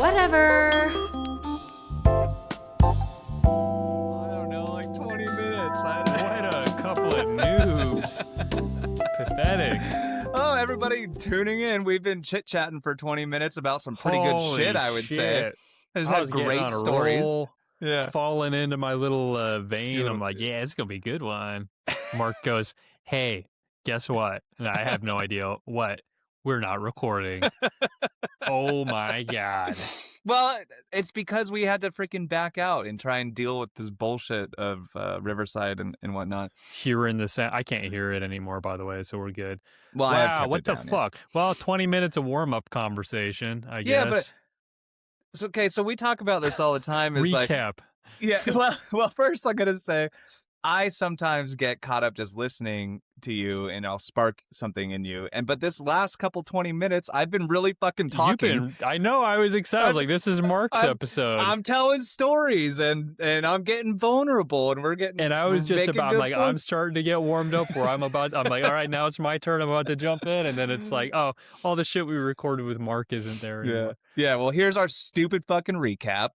Whatever. I don't know, like 20 minutes. What a couple of noobs. Pathetic. Oh, everybody tuning in. We've been chit-chatting for 20 minutes about some pretty good Holy shit, I would say. shit. Just I had was getting great on a stories. roll, Yeah. falling into my little vein. Your I'm little- like, yeah, it's going to be a good one. Mark goes, hey, guess what? And I have no idea what. We're not recording. Oh, my God. Well, it's because we had to freaking back out and try and deal with this bullshit of Riverside and whatnot. Hearing the sound. I can't hear it anymore, by the way, so we're good. Well, I have Wow, kept what it the down, yeah. fuck? Well, 20 minutes of warm-up conversation, I Yeah, but guess. It's okay. So we talk about this all the time. Is like, Recap. yeah. Well, first I'm gonna say, I sometimes get caught up just listening to you, and I'll spark something in you. But this last couple 20 minutes, I've been really fucking talking. I know. I was excited. I was like, this is Mark's episode. I'm telling stories, and I'm getting vulnerable, and we're getting. And I was just making about, good like, I'm points. starting to get warmed up where I'm like, all right, now it's my turn. I'm about to jump in. And then it's like, oh, all the shit we recorded with Mark isn't there anymore. Yeah. Well, here's our stupid fucking recap.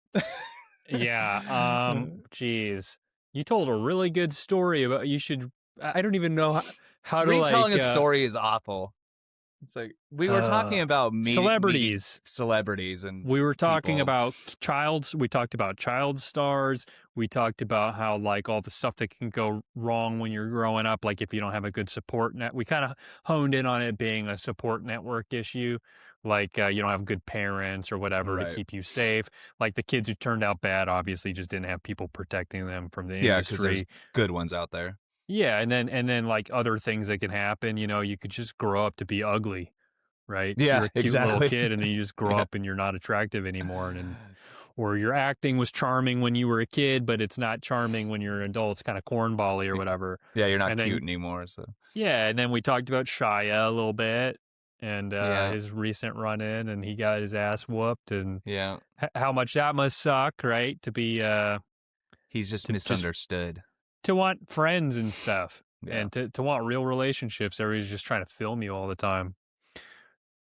Yeah. Geez. You told a really good story about, I don't even know how to, Retelling a story is awful. It's like, we were talking about celebrities and we were talking people. about we talked about child stars. We talked about how, like, all the stuff that can go wrong when you're growing up, like if you don't have a good support net. We kind of honed in on it being a support network issue, like you don't have good parents or whatever to keep you safe. Like the kids who turned out bad obviously just didn't have people protecting them from the industry. Because there's good ones out there. Yeah, and then like other things that can happen, you could just grow up to be ugly, right? Yeah, you're a cute exactly. little kid, and then you just grow up and you're not attractive anymore, or your acting was charming when you were a kid, but it's not charming when you're an adult. It's kind of cornbally or whatever. Yeah, you're not cute anymore. So yeah, and then we talked about Shia a little bit and his recent run-in, and he got his ass whooped, and how much that must suck, right? To be he's just misunderstood. To want friends and stuff, and to want real relationships. Everybody's just trying to film you all the time.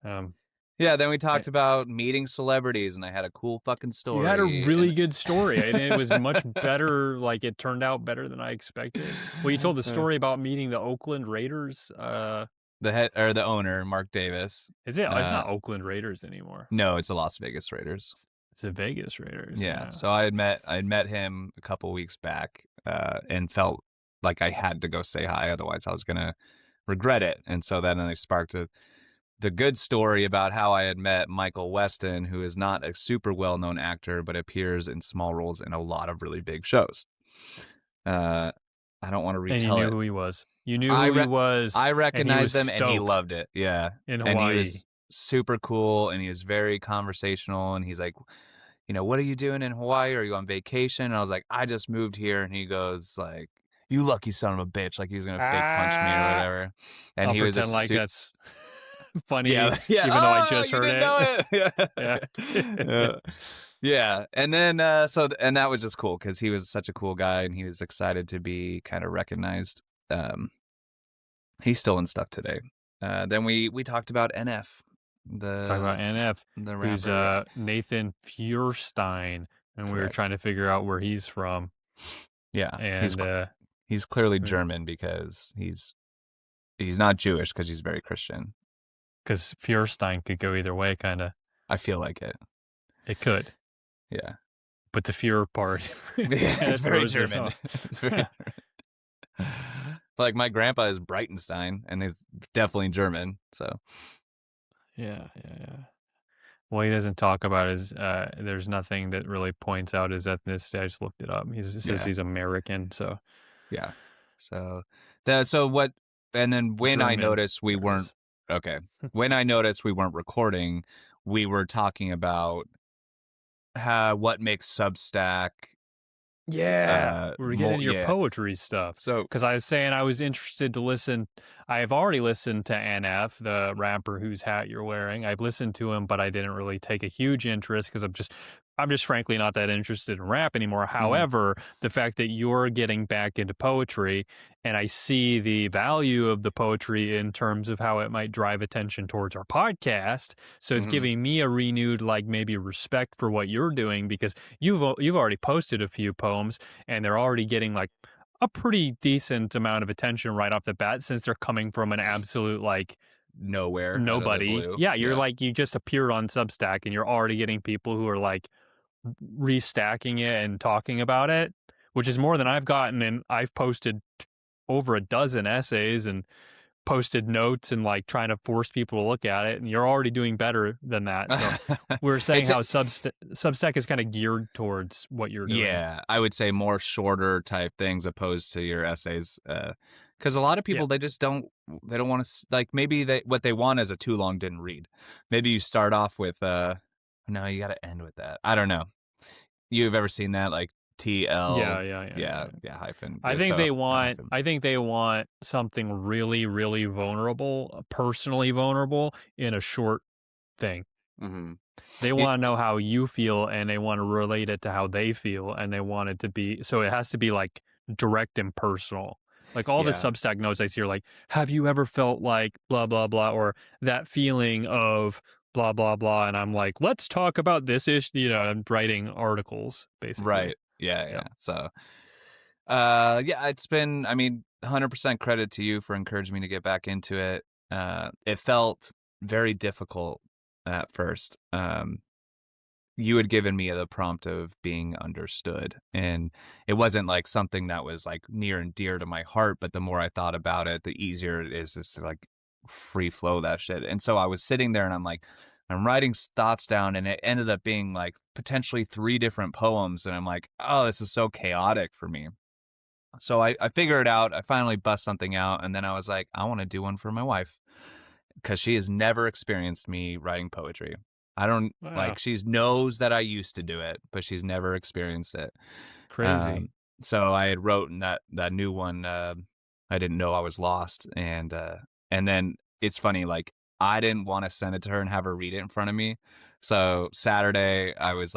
Yeah, then we talked about meeting celebrities, and I had a cool fucking story. You had a really good story, and it was much better. Like, it turned out better than I expected. Well, you told the story about meeting the Oakland Raiders. The head or the owner, Mark Davis. Is it? It's not Oakland Raiders anymore. No, it's the Las Vegas Raiders. It's the Vegas Raiders. Yeah. So I had met him a couple weeks back, and felt like I had to go say hi, otherwise I was gonna regret it. And so then I sparked the good story about how I had met Michael Weston, who is not a super well-known actor, but appears in small roles in a lot of really big shows. I don't want to retell it. And you knew who he was. You knew who he was. I recognized him, and he loved it. Yeah. In Hawaii. And he was super cool, and he was very conversational, and he's like, what are you doing in Hawaii? Are you on vacation? And I was like, I just moved here. And he goes like, you lucky son of a bitch. Like he's going to fake punch me or whatever. And I'll he was pretend like that's funny. Yeah. Even though I just heard it. Yeah. And then, and that was just cool because he was such a cool guy, and he was excited to be kind of recognized. He's still in stuff today. Then we talked about NF. Talk about NF, the who's rapper. Nathan Feuerstein, and we were trying to figure out where he's from. Yeah, and he's clearly German because he's not Jewish because he's very Christian. Because Feuerstein could go either way, kind of. I feel like it. It could. Yeah, but the Fuhrer part, it's very German. Like my grandpa is Breitenstein, and he's definitely German. So. Yeah. Well, he doesn't talk about his. There's nothing that really points out his ethnicity. I just looked it up. He says he's American. So, yeah. So what? And then when I noticed we weren't when I noticed we weren't recording, we were talking about what makes Substack. Yeah, we're getting into your poetry stuff. So, because I was saying I was interested to listen. I've already listened to NF, the rapper whose hat you're wearing. I've listened to him, but I didn't really take a huge interest because I'm just I'm just frankly not that interested in rap anymore. Mhm. However, the fact that you're getting back into poetry and I see the value of the poetry in terms of how it might drive attention towards our podcast. So it's Mhm. giving me a renewed like maybe respect for what you're doing because you've already posted a few poems and they're already getting like a pretty decent amount of attention right off the bat since they're coming from an absolute like Nowhere out of the nobody. blue. Yeah, you're Yeah. like you just appeared on Substack and you're already getting people who are like restacking it and talking about it, which is more than I've gotten. And I've posted over a dozen essays and posted notes and like trying to force people to look at it. And you're already doing better than that. So we were saying It's a how Substack is kind of geared towards what you're doing. yeah, I would say more shorter type things opposed to your essays, because a lot of Yeah. people, they don't wanna like, maybe what they want is a too long didn't read. Maybe you start off with, no, you gotta end with that. I don't know. You've ever seen that, like, Yeah, TL yeah, yeah, yeah. yeah, yeah, hyphen, yeah, so hyphen. I think they want something really, really vulnerable, personally vulnerable in a short thing. Mhm. They It wanna know how you feel, and they wanna relate it to how they feel, and they want it to be so it has to be, like, direct and personal. Like, all the yeah. Substack notes I see are like, "Have you ever felt like blah, blah, blah," or "That feeling of blah, blah, blah," and I'm like, "Let's talk about this issue." I'm writing articles, basically. Right. Yeah, Yep. yeah. So, yeah, it's been, I mean, 100% credit to you for encouraging me to get back into it. It felt very difficult at first. You had given me the prompt of being understood, and it wasn't like something that was like near and dear to my heart, but the more I thought about it, the easier it is just to like free flow that shit. And so I was sitting there and I'm like, I'm writing thoughts down, and it ended up being like potentially 3 different poems. And I'm like, oh, this is so chaotic for me. So I figure it out. I finally bust something out. And then I was like, I want to do one for my wife because she has never experienced me writing poetry. I don't Wow, like, she knows that I used to do it, but she's never experienced it. crazy. Um, so I had wrote in that new one, I didn't know I was lost, and then it's funny, like, I didn't wanna send it to her and have her read it in front of me. So Saturday, I was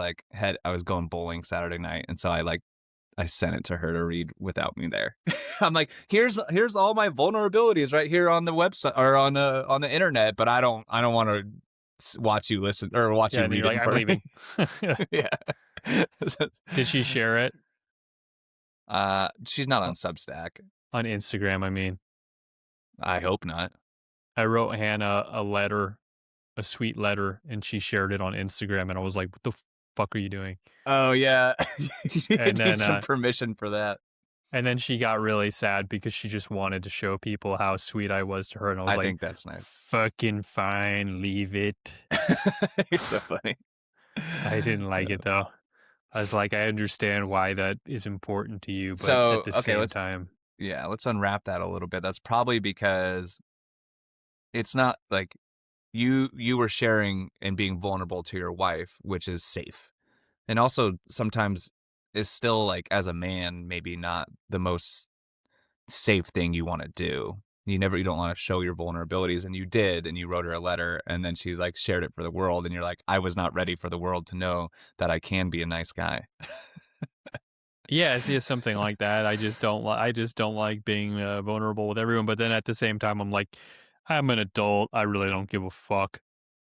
going bowling Saturday night, and so I sent it to her to read without me there. I'm like, here's all my vulnerabilities right here on the website or on the internet, but I don't want to watch you listen or watch Yeah, you and then read you're it like, in "I'm front of me. leaving." Yeah. Did she share it? She's not O on Substack. On Instagram, I mean. I hope not. I wrote Hannah a letter, a sweet letter, and she shared it on Instagram, and I was like, "What the fuck are you doing?" Oh yeah, you And need then, some permission for that. she got really sad because she just wanted to show people how sweet I was to her, and I was I like, think that's nice. "Fucking fine, leave it." It's so funny. I didn't like it though. I was like, "I understand why that is important to you, but at So the okay, same time." let's unwrap that a little bit. That's probably because it's not like you were sharing and being vulnerable to your wife, which is safe. And also sometimes is still like as a man, maybe not the most safe thing you want to do. You don't want to show your vulnerabilities, and you did, and you wrote her a letter, and then she's like shared it for the world, and you're like, I was not ready for the world to know that I can be a nice guy. Yeah, it's just something like that. I just don't like being, vulnerable with everyone, but then at the same time, I'm like, "I'm an adult, I really don't give a fuck."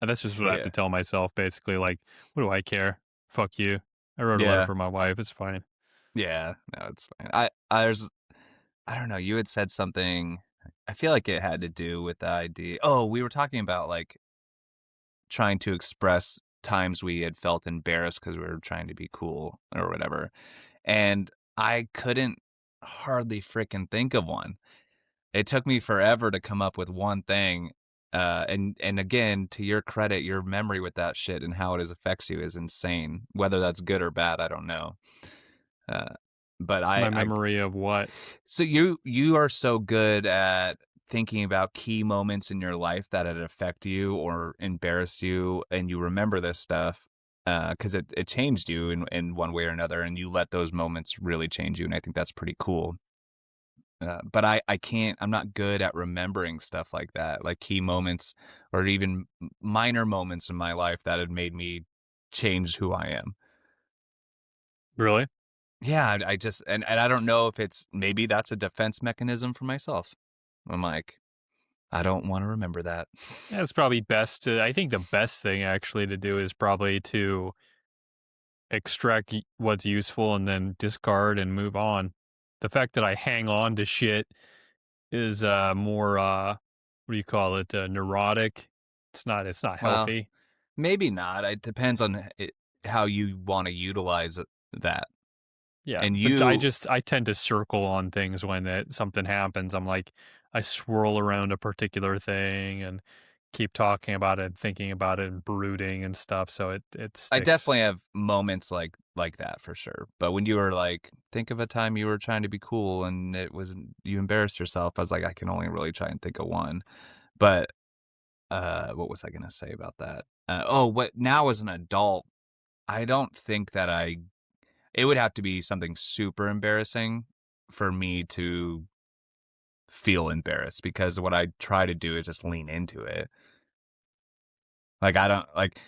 And that's just what I have Yeah. to tell myself, basically, like, "What do I care? Fuck you. I wrote a letter Yeah. for my wife, it's fine." Yeah. No, it's fine. I don't know, you had said something, I feel like it had to do with the idea. Oh, we were talking about like trying to express times we had felt embarrassed because we were trying to be cool or whatever. And I couldn't hardly freaking think of one. It took me forever to come up with one thing. And again, to your credit, your memory with that shit and how affects you is insane. Whether that's good or bad, I don't know. Uh, but My I memory of what? so you are so good at thinking about key moments in your life that had affect you or embarrassed you, and you remember this stuff because it changed you in one way or another, and you let those moments really change you, and I think that's pretty cool. But I can't. I'm not good at remembering stuff like that, like key moments or even minor moments in my life that had made me change who I am. Really? Yeah, I just and I don't know if it's maybe that's a defense mechanism for myself. I'm like, I don't want to remember that. Yeah, it's probably best to. I think the best thing actually to do is probably to extract what's useful and then discard and move on. The fact that I hang on to shit is more what do you call it? Neurotic. It's not Well, healthy. maybe not. It depends on how you want to utilize that. Yeah, And but I you, just I tend to circle on things when something happens. I'm like I swirl around a particular thing and keep talking about it, thinking about it, and brooding and stuff. So it I sticks. definitely have moments like that for sure. But when you were like, think of a time you were trying to be cool and it was you embarrassed yourself. I was like, I can only really try and think of one. But what was I gonna say about that? What now as an adult, I don't think that it would have to be something super embarrassing for me to feel embarrassed because what I try to do is just lean into it. Like I don't like,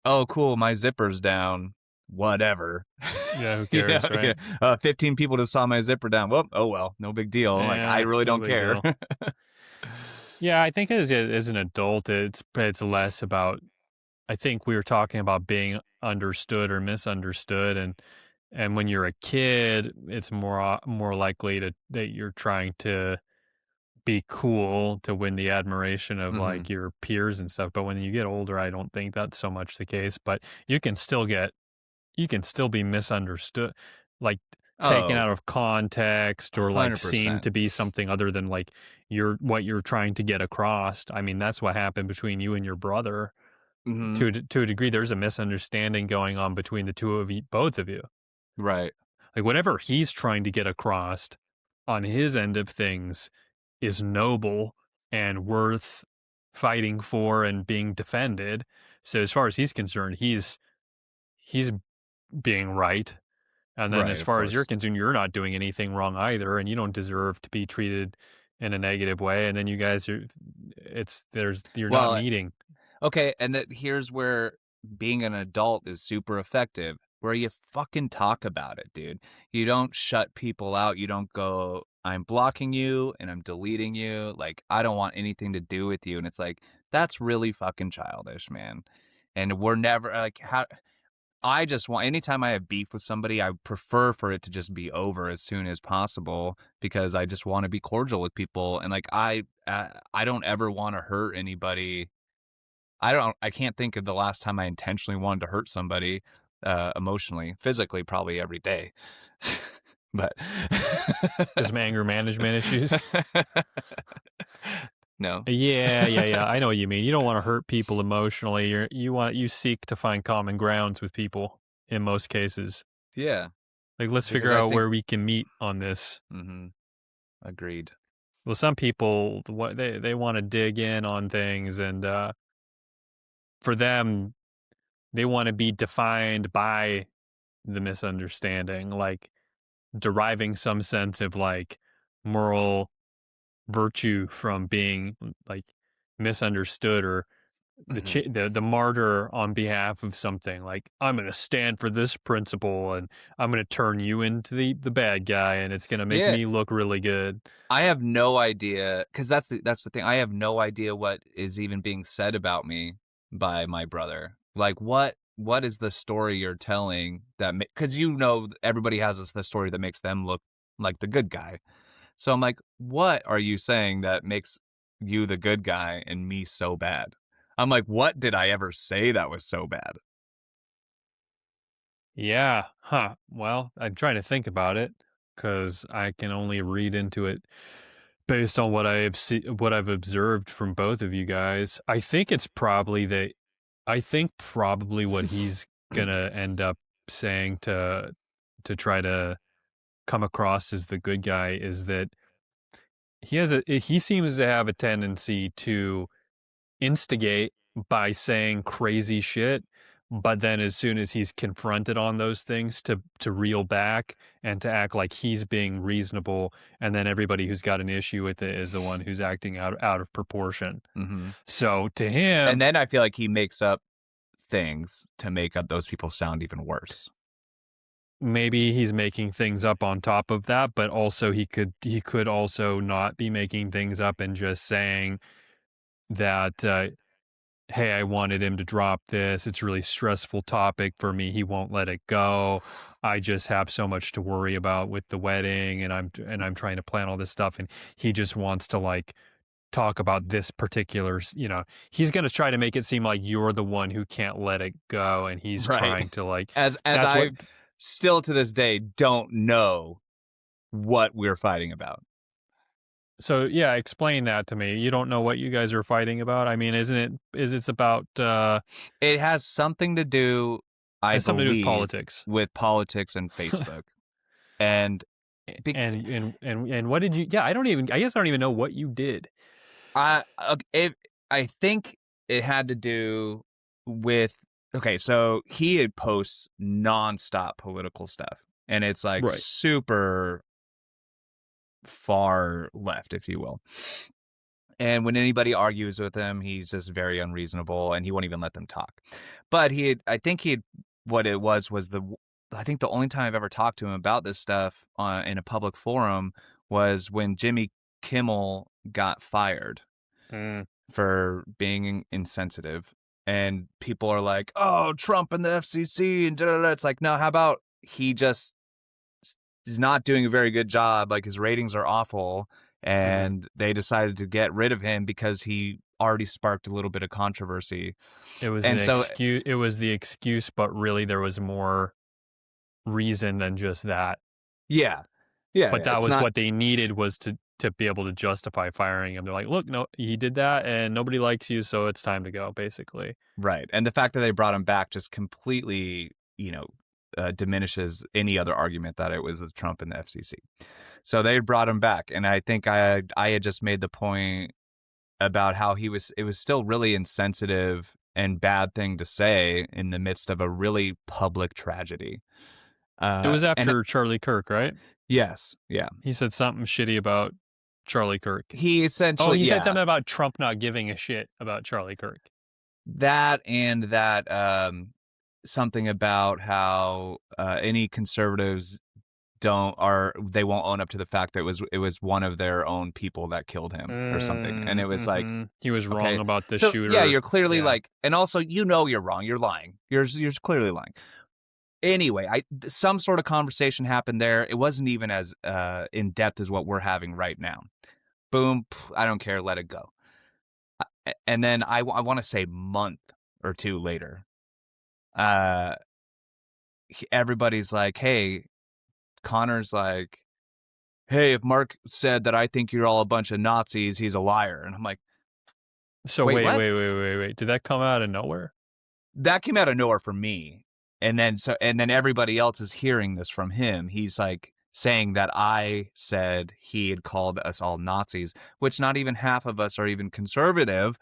oh cool, my zipper's down. Whatever. Yeah, who you know, cares, right? 15 people just saw my zipper down. Well, oh well, no big deal. Like I Yeah, really no don't big care. deal. Yeah, I think as an adult, it's less about. I think we were talking about being understood or misunderstood, and when you're a kid, it's more likely to that you're trying to be cool to win the admiration of hmm like your peers and stuff. But when you get older, I don't think that's so much the case. But you can still be misunderstood, like taken Oh, out of context or like seen 100%. to be something other than like what you're trying to get across. I mean, that's what happened between you and your brother hmm to a degree. There's a misunderstanding going on between the two of you, both of you. Right. Like whatever he's trying to get across on his end of things is noble and worth fighting for and being defended. So as far as he's concerned, he's being right. And then Right, as of far as you're course. concerned, you're not doing anything wrong either, and you don't deserve to be treated in a negative way. And then you guys are, you're not Well, meeting. okay, and that here's where being an adult is super effective, where you fucking talk about it, dude. You don't shut people out. You don't go, I'm blocking you and I'm deleting you. Like, I don't want anything to do with you. And it's like, that's really fucking childish, man. And we're never like, how I just want, anytime I have beef with somebody, I prefer for it to just be over as soon as possible because I just want to be cordial with people. And like, I don't ever want to hurt anybody. I can't think of the last time I intentionally wanted to hurt somebody, emotionally, physically, probably every day. But There's some anger management issues. no. Yeah. I know what you mean. You don't want to hurt people emotionally. You seek to find common grounds with people in most cases. Yeah, Like, let's because figure I out think where we can meet on this. agreed. Well, some people what they want to dig in on things, and for them, they want to be defined by the misunderstanding, like deriving some sense of like moral virtue from being like misunderstood or Mhm. the martyr on behalf of something. Like I'm going to stand for this principle, and I'm going to turn you into the bad guy, and it's going to make Yeah, me look really good. I have no idea because that's the thing. I have no idea what is even being said about me by my brother. Like, what is the story you're telling that? Because everybody has the story that makes them look like the good guy. So I'm like, what are you saying that makes you the good guy and me so bad? I'm like, what did I ever say that was so bad? Yeah, huh. Well, I'm trying to think about it because I can only read into it based on what I've observed from both of you guys. I think probably what he's gonna end up saying to try to come across as the good guy is that he seems to have a tendency to instigate by saying crazy shit, but then as soon as he's confronted on those things to reel back and to act like he's being reasonable, and then everybody who's got an issue with it is the one who's acting out of proportion. hmm So to And him, then I feel like he makes up things to make up those people sound even worse. maybe he's making things up on top of that, but also he could also not be making things up and just saying that hey, I wanted him to drop this. It's a really stressful topic for me. He won't let it go. I just have so much to worry about with the wedding, and I'm trying to plan all this stuff, and he just wants to like talk about this particular, he's going to try to make it seem like you're the one who can't let it go, and he's Right. trying to like As that's what. I still to this day don't know what we're fighting about. So yeah, explain that to me. You don't know what you guys are fighting about? I mean, it's about It has something to do, I it's something to do with believe, politics. with politics and Facebook. And be- And what did you, yeah, I guess I don't even know what you did. I think it had to do with, okay, so he had posts nonstop political stuff, and it's like Right. super far left, if you will. And when anybody argues with him, he's just very unreasonable, and he won't even let them talk. But what it was I think the only time I've ever talked to him about this stuff in a public forum was when Jimmy Kimmel got fired Mm. for being insensitive. And people are like, oh, Trump and the FCC and da da da. It's like, no, how about he just is not doing a very good job? Like his ratings are awful. Hmm. And they decided to get rid of him because he already sparked a little bit of controversy. It was an And so, excuse. It was the excuse, but really there was more reason than just that. yeah, yeah, But yeah. that It's was not what they needed, was to be able to justify firing him. They're like, look, no, he did that, and nobody likes you, so it's time to go, basically. right. And the fact that they brought him back just completely, diminishes any other argument that it was the Trump and the FCC. So they brought him back, and I think I had just made the point about how it was still really insensitive and bad thing to say in the midst of a really public tragedy. It was And after Charlie Kirk, right? yes, yeah, He said something shitty about Charlie Kirk. he Oh, essentially, he said yeah, something about Trump not giving a shit about Charlie Kirk. that and that something about how any conservatives they won't own up to the fact that it was one of their own people that killed him or something. And it was like, He was wrong okay, about the so yeah, shooter. you're clearly Yeah. like, and also you're wrong, you're lying, you're clearly lying. Anyway, some sort of conversation happened there. It wasn't even as in depth as what we're having right now. Boom, I don't care, let it go. And then I want to say month or two later, uh, everybody's like, hey, Connor's like, hey, if Mark said that I think you're all a bunch of Nazis, he's a liar. And I'm like, So wait, wait, what? wait, wait, wait, wait. Did that come out of nowhere? That came out of nowhere for me. And then everybody else is hearing this from him. He's like saying that I said he had called us all Nazis, which not even half of us are even conservative.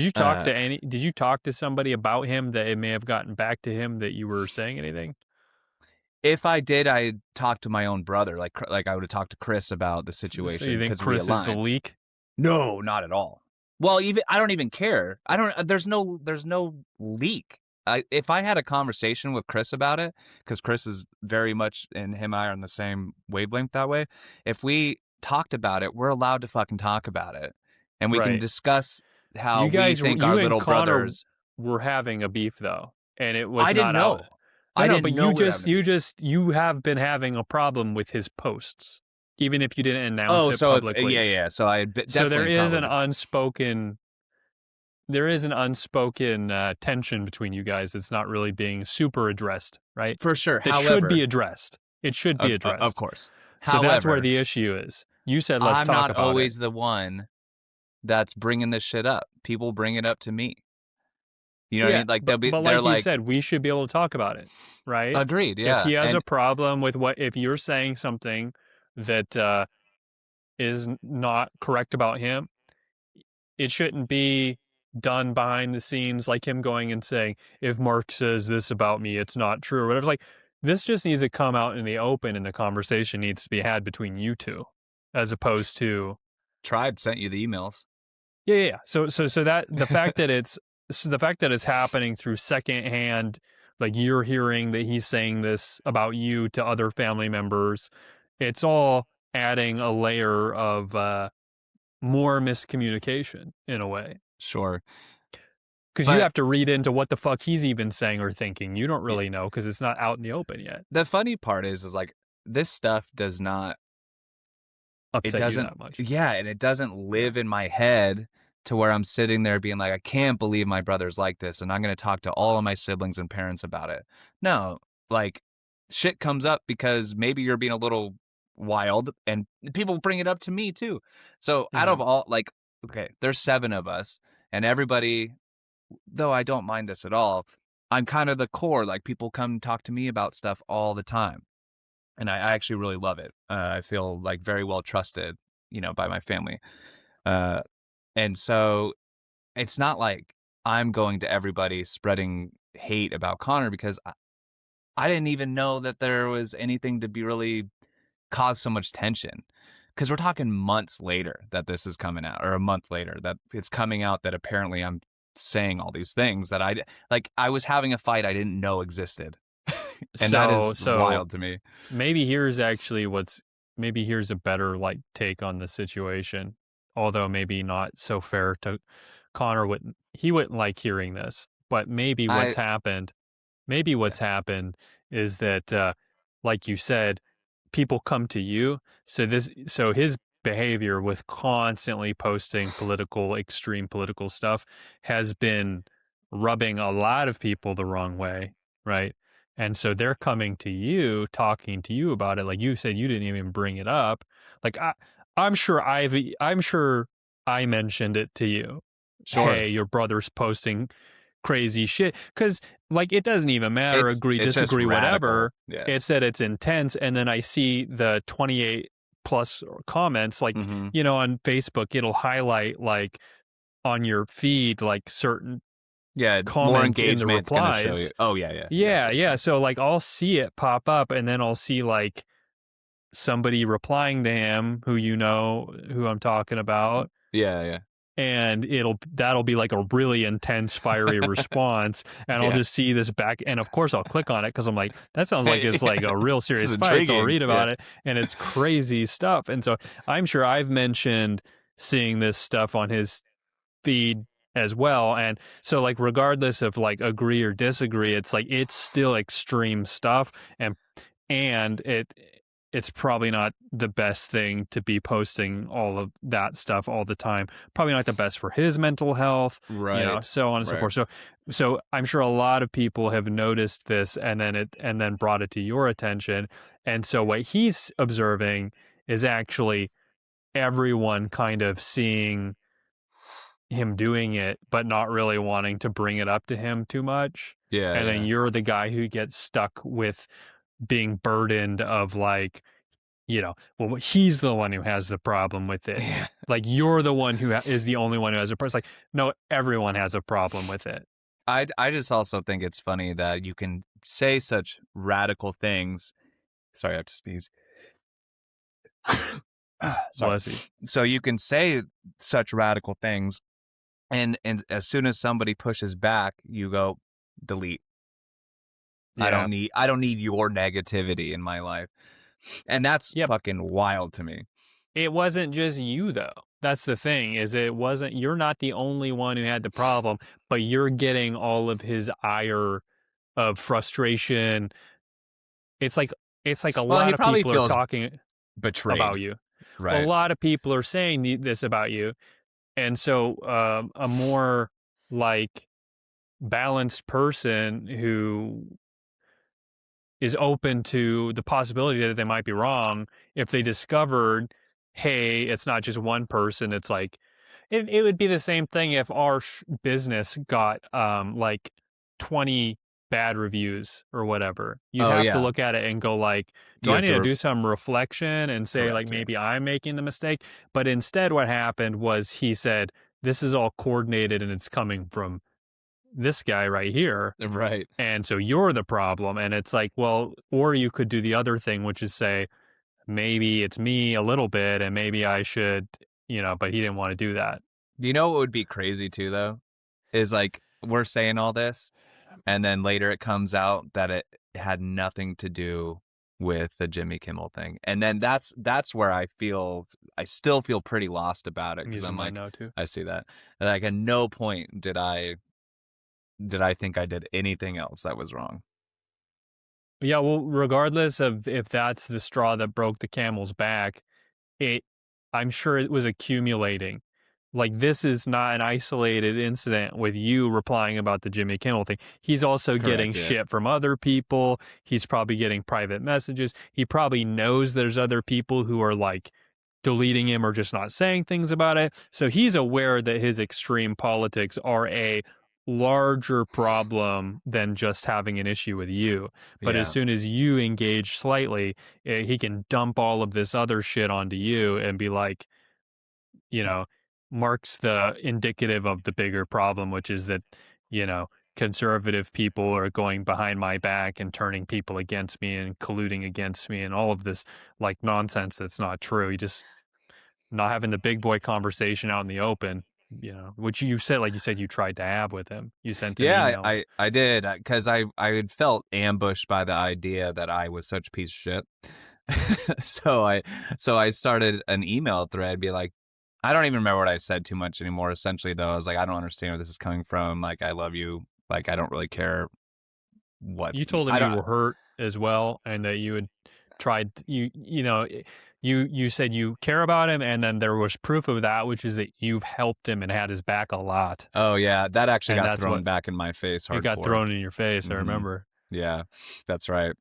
Uh, Did you talk to somebody about him that it may have gotten back to him that you were saying anything? if I did, I'd talk to my own brother. Like I would have talked to Chris about the So you situation think because we Chris is the aligned. leak? No, not at all. Well, even I don't even care. I don't. There's no leak. If I had a conversation with Chris about it, because Chris is very much and him and I are on the same wavelength that way. If we talked about it, we're allowed to fucking talk about it, and we can Right. discuss how we think our You and little Connor brothers. were having a beef though, and it was I didn't not out. know. No, I no, didn't but know we were having a beef. you have been having a problem with his posts, even if you didn't announce Oh, it so publicly. yeah. So I So definitely probably there is an unspoken tension between you guys that's not really being super addressed, right? for sure. That should be However, addressed. It should be of addressed. course. So that's where However, the issue is. You said let's I'm talk not about it. always the one that's bringing this shit up. People bring it up to me. You know what I Yeah, mean? Like but they're like you like, said, we should be able to talk about it, right? agreed, If yeah. he has a And problem with if you're saying something that is not correct about him, it shouldn't be done behind the scenes, like him going and saying, if Mark says this about me, it's not true or whatever. It's like, this just needs to come out in the open, and the conversation needs to be had between you two, as opposed to tried sent you the emails. yeah. So that the fact that it's happening through secondhand Like you're hearing that he's saying this about you to other family members. It's all adding a layer of more miscommunication in a way. Sure. Because you But have to read into what the fuck he's even saying or thinking. You don't yeah, really know because it's not out in the open yet. the funny part is like this stuff does not it Upset you doesn't that much. yeah, and it doesn't Yeah. live in my head to where I'm sitting there being like, "I can't believe my brother's like this, and I'm gonna talk to all of my siblings and parents about it." No, like, shit comes up because maybe you're being a little wild, and people bring it up to me too. So, out of Mhm. all like, okay, there's 7 of us, and everybody though I don't mind this at all, I'm kind of the core, like, people come talk to me about stuff all the time. And I actually really love it. I feel like very well trusted, by my family. Uh, and so it's not like I'm going to everybody spreading hate about Connor because I didn't even know that there was anything to be really cause so much tension. Because we're talking months later that this is coming out, or a month later that it's coming out that apparently I'm saying all these things that like I was having a fight I didn't know existed. And that So is so wild to me. maybe here's actually what's maybe here's a better like take on the situation. Although maybe not so fair to Connor wouldn't he wouldn't like hearing this. But I maybe yeah. what's happened is that like you said, people come to you. So his behavior with constantly posting extreme political stuff has been rubbing a lot of people the wrong way, right? And so they're coming to you, talking to you about it. Like you said, you didn't even bring it up. Like I'm sure I mentioned it to you. Sure. Hey, your brother's posting crazy shit. Because like it doesn't even matter, agree, It's just disagree, radical. whatever. Yeah. It's that it's intense. And then I see the 28 plus comments, like, Mhm. on Facebook, it'll highlight like on your feed, like certain Yeah, more comments in the engagement's gonna show you. replies. Oh, yeah, yeah. I got Yeah, you, yeah. yeah. So like I'll see it pop up and then I'll see like somebody replying to him who I'm talking about, Yeah, yeah. and that'll be like a really intense fiery response, and I'll Yeah. just see this back, and of course I'll click on it because I'm like, that sounds like it's like Yeah. a real This is serious fight, so I'll intriguing. read Yeah. about it, and it's crazy stuff. And so I'm sure I've mentioned seeing this stuff on his feed as well. And so like regardless of like agree or disagree, it's like it's still extreme stuff, and it's probably not the best thing to be posting all of that stuff all the time. Probably not the best for his mental health, Right. so on and so Right. forth. So I'm sure a lot of people have noticed this and then brought it to your attention. And so what he's observing is actually everyone kind of seeing him doing it, but not really wanting to bring it up to him too much. Yeah, And then yeah. you're the guy who gets stuck with being burdened of like, well, he's the one who has the problem with it. Yeah. Like you're the one who is the only one who has a problem. It's like, no, everyone has a problem with it. I just also think it's funny that you can say such radical things. Sorry, I have to sneeze. Sorry. Bless you. So you can say such radical things, and as soon as somebody pushes back, you go, "Delete. Yeah. I don't need your negativity in my life." And that's Yep. fucking wild to me. It wasn't just you though. That's the thing is you're not the only one who had the problem, but you're getting all of his ire of frustration. It's like a Well, he lot of probably people are feels talking about betrayed, you. A right? lot of people are saying this about you. And so a more like balanced person who is open to the possibility that they might be wrong, if they discovered, hey, it's not just one person, it's like it would be the same thing if our business got like 20 bad reviews or whatever. You'd Oh, have to yeah. look at it and go like, do You I have need to to do some reflection and say like correct, yeah. maybe I'm making the mistake? But instead what happened was he said, this is all coordinated and it's coming from this guy right here. Right. And so you're the problem. And it's like, well, or you could do the other thing, which is say, maybe it's me a little bit and maybe I should, but he didn't want to do that. You know what would be crazy too, though? Is like we're saying all this. And then later it comes out that it had nothing to do with the Jimmy Kimmel thing. And then that's where I still feel pretty lost about it I'm because using I'm mine like, now too. I see that. Like at no point did I think I did anything else that was wrong. Yeah, well, regardless of if that's the straw that broke the camel's back, it I'm sure it was accumulating. Like, this is not an isolated incident with you replying about the Jimmy Kimmel thing. He's also getting Correct, yeah. shit from other people. He's probably getting private messages. He probably knows there's other people who are like deleting him or just not saying things about it. So he's aware that his extreme politics are a larger problem than just having an issue with you. But as Yeah. soon as you engage slightly, he can dump all of this other shit onto you and be like, you know, marks the indicative of the bigger problem, which is that, you know, conservative people are going behind my back and turning people against me and colluding against me and all of this like nonsense that's not true. You just not having the big boy conversation out in the open, which you said, like you said, you tried to have with him. You sent him Yeah, emails. I did because I had felt ambushed by the idea that I was such a piece of shit. so I so I started an email thread, be like, I don't even remember what I said too much anymore. Essentially, though, I was like, I don't understand where this is coming from. Like, I love you. Like, I don't really care what You told him I you don't. were hurt as well, and that you had tried you said you care about him, and then there was proof of that, which is that you've helped him and had his back a lot, Oh yeah, that actually and got that's thrown what back in my face it got hardcore. thrown in your face. I Hmm. remember Yeah, that's right.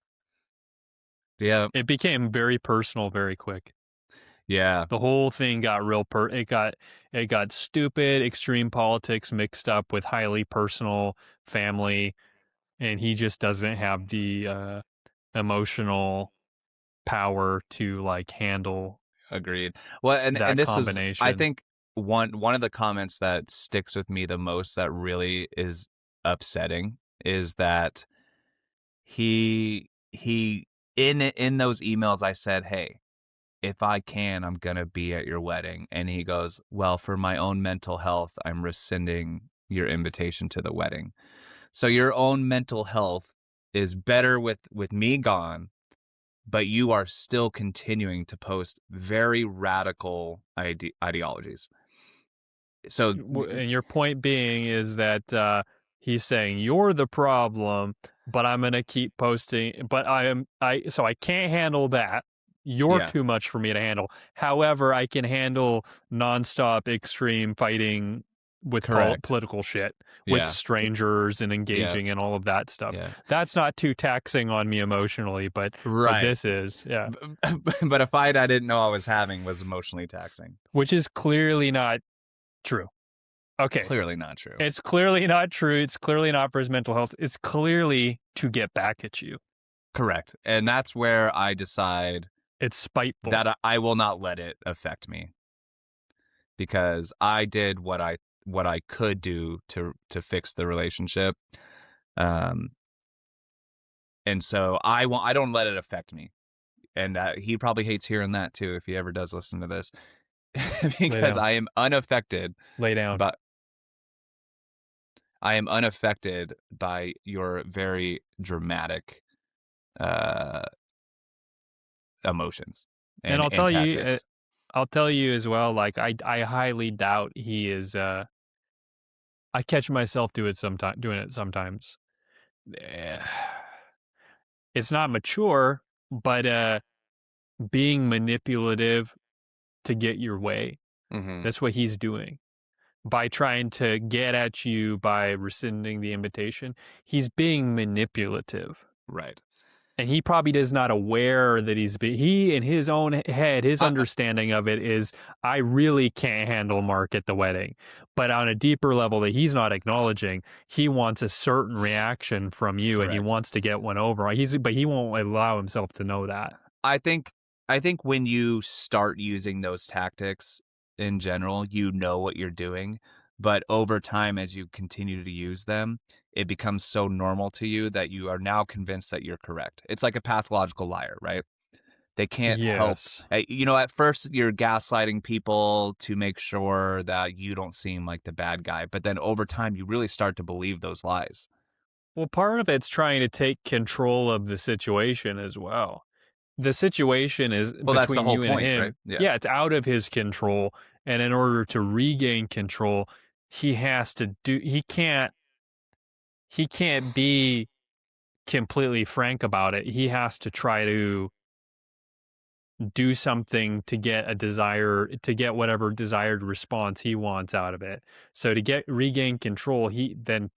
Yeah, it became very personal very quick. yeah, The whole thing got it got stupid, extreme politics mixed up with highly personal family, and he just doesn't have the emotional power to like handle agreed. Well, and that this is, I combination. think one of the comments that sticks with me the most that really is upsetting is that he in those emails I said, "Hey, if I can, I'm gonna be at your wedding," and he goes, "Well, for my own mental health, I'm rescinding your invitation to the wedding." So your own mental health is better with me gone, but you are still continuing to post very radical ideologies. So And your point being is that he's saying you're the problem, but I'm gonna keep posting. But so I can't handle that. You're yeah, too much for me to handle. However, I can handle nonstop extreme fighting with correct. political shit with Yeah, strangers and yeah, engaging in all of that stuff. yeah. That's not too taxing on me emotionally, but Right. this is, yeah, But a fight I didn't know I was having was emotionally taxing. which is clearly not true. Okay, Clearly not true. it's clearly not true. It's clearly not for his mental health. It's clearly to get back at you. Correct. And that's where I decide It's spiteful. that I will not let it affect me because I did what I could do to fix the relationship. Um and so I don't let it affect me. And he probably hates hearing that too if he ever does listen to this Lay because down. I am unaffected Lay down. but I am unaffected by your very dramatic uh emotions And and tactics. I'll tell you as well. Like I highly doubt he is. I catch myself doing it sometimes. Eh, It's not mature, but being manipulative to get your way. Mhm. That's what he's doing. By trying to get at you by rescinding the invitation, he's being manipulative. Right. And he probably is not aware that he in his own head, his I understanding of it is, I really can't handle Mark at the wedding. But on a deeper level that he's not acknowledging, he wants a certain reaction from you and he correct. wants to get one over. But he won't allow himself to know that. I think I think when you start using those tactics in general, you know what you're doing, but over time as you continue to use them, it becomes so normal to you that you are now convinced that you're correct. It's like a pathological liar, right? They can't help. Yes. At first you're gaslighting people to make sure that you don't seem like the bad guy, but then over time you really start to believe those lies. Well, part of it's trying to take control of the situation as well. The situation is Well, that's the between whole you and point, right? him. Yeah. Yeah, it's out of his control. And in order to regain control, he has to do he can't be completely frank about it. He has to try to do something to get whatever desired response he wants out of it. So to get regain control, he then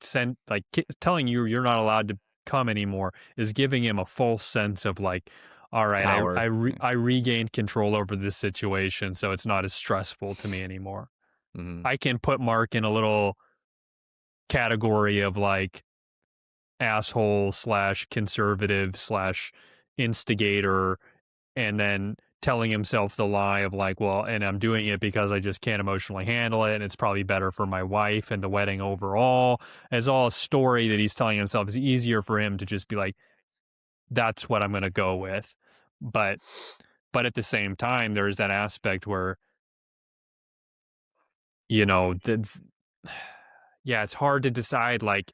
telling you you're not allowed to come anymore is giving him a false sense of like, all right, Power. I regained control over this situation, so it's not as stressful to me anymore. Mhm. I can put Mark in a little category of like asshole slash conservative slash instigator, and then telling himself the lie of like, well, and I'm doing it because I just can't emotionally handle it, and it's probably better for my wife and the wedding overall. It's all a story that he's telling himself. It's easier for him to just be like, that's what I'm going to go with. But at the same time, there's that aspect where, you know, yeah, it's hard to decide like,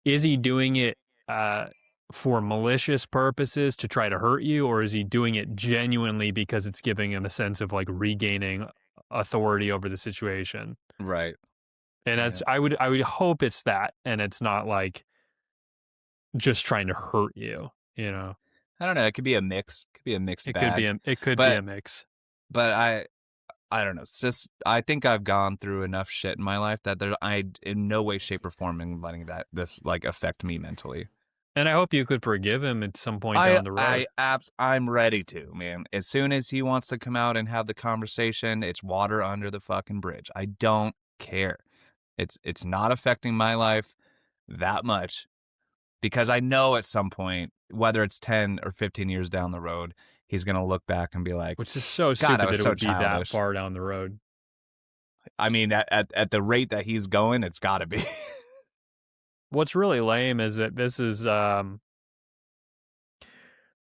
is he doing it uh for malicious purposes to try to hurt you, or is he doing it genuinely because it's giving him a sense of like regaining authority over the situation? Right. And Yeah. that's I would hope it's that, and it's not like just trying to hurt you, you know. I don't know, it could be a mix. Could be a mixed bag. It could be But a mix. but I don't know. It's just I think I've gone through enough shit in my life that I in no way, shape, or form am letting this like affect me mentally. And I hope you could forgive him at some point down the road. I'm ready to, man. As soon as he wants to come out and have the conversation, it's water under the fucking bridge. I don't care. It's not affecting my life that much because I know at some point, whether it's 10 or 15 years down the road, he's going to look back and be like, Which is so God, I stupid was that it so would be that childish. far down the road. I mean, at the rate that he's going, it's got to be. What's really lame is that this is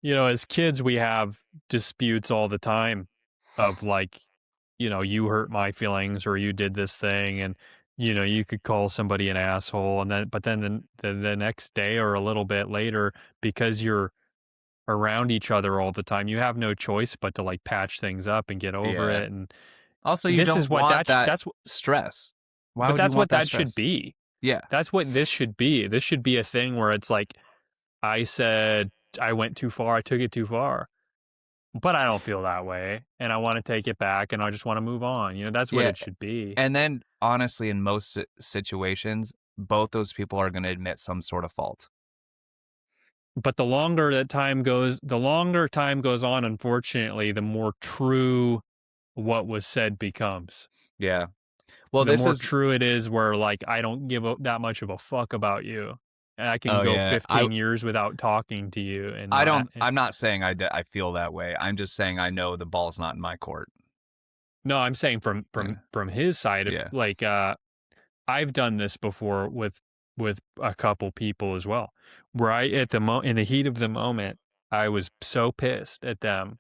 you know, as kids, we have disputes all the time of like, you know, you hurt my feelings or you did this thing. And, you know, you could call somebody an asshole. And then, but then the next day or a little bit later, because you're around each other all the time, you have no choice but to like patch things up and get over Yeah. it. And Also, you this don't is what want that that's, stress. Why but would you that's want what that that should stress? be. Yeah. That's what this should be. This should be a thing where it's like, I said, I went too far. I took it too far, but I don't feel that way, and I wanna take it back, and I just wanna move on, you know, that's what Yeah. it should be. And then, honestly, in most situations, both those people are going to admit some sort of fault. But the longer time goes on, unfortunately, the more true what was said becomes. Yeah. Well, The this more is. true it is where, like, I don't give a that much of a fuck about you, and I can Oh go yeah. 15 years without talking to you and I not don't. I'm not saying I feel that way. I'm just saying I know the ball's not in my court. no, I'm saying Yeah. from his side, Yeah. like, I've done this before with a couple people as well, where I at the in the heat of the moment, I was so pissed at them,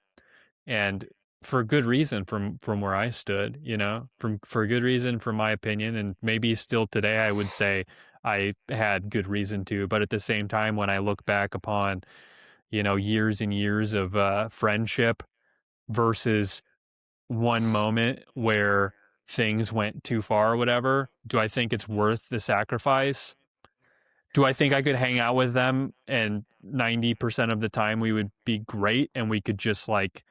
and for good reason from where I stood, you know, from for good reason from my opinion, and maybe still today I would say I had good reason to, but at the same time, when I look back upon, you know, years and years of friendship versus one moment where things went too far or whatever, do I think it's worth the sacrifice? Do I think I could hang out with them and 90% of the time we would be great and we could just like,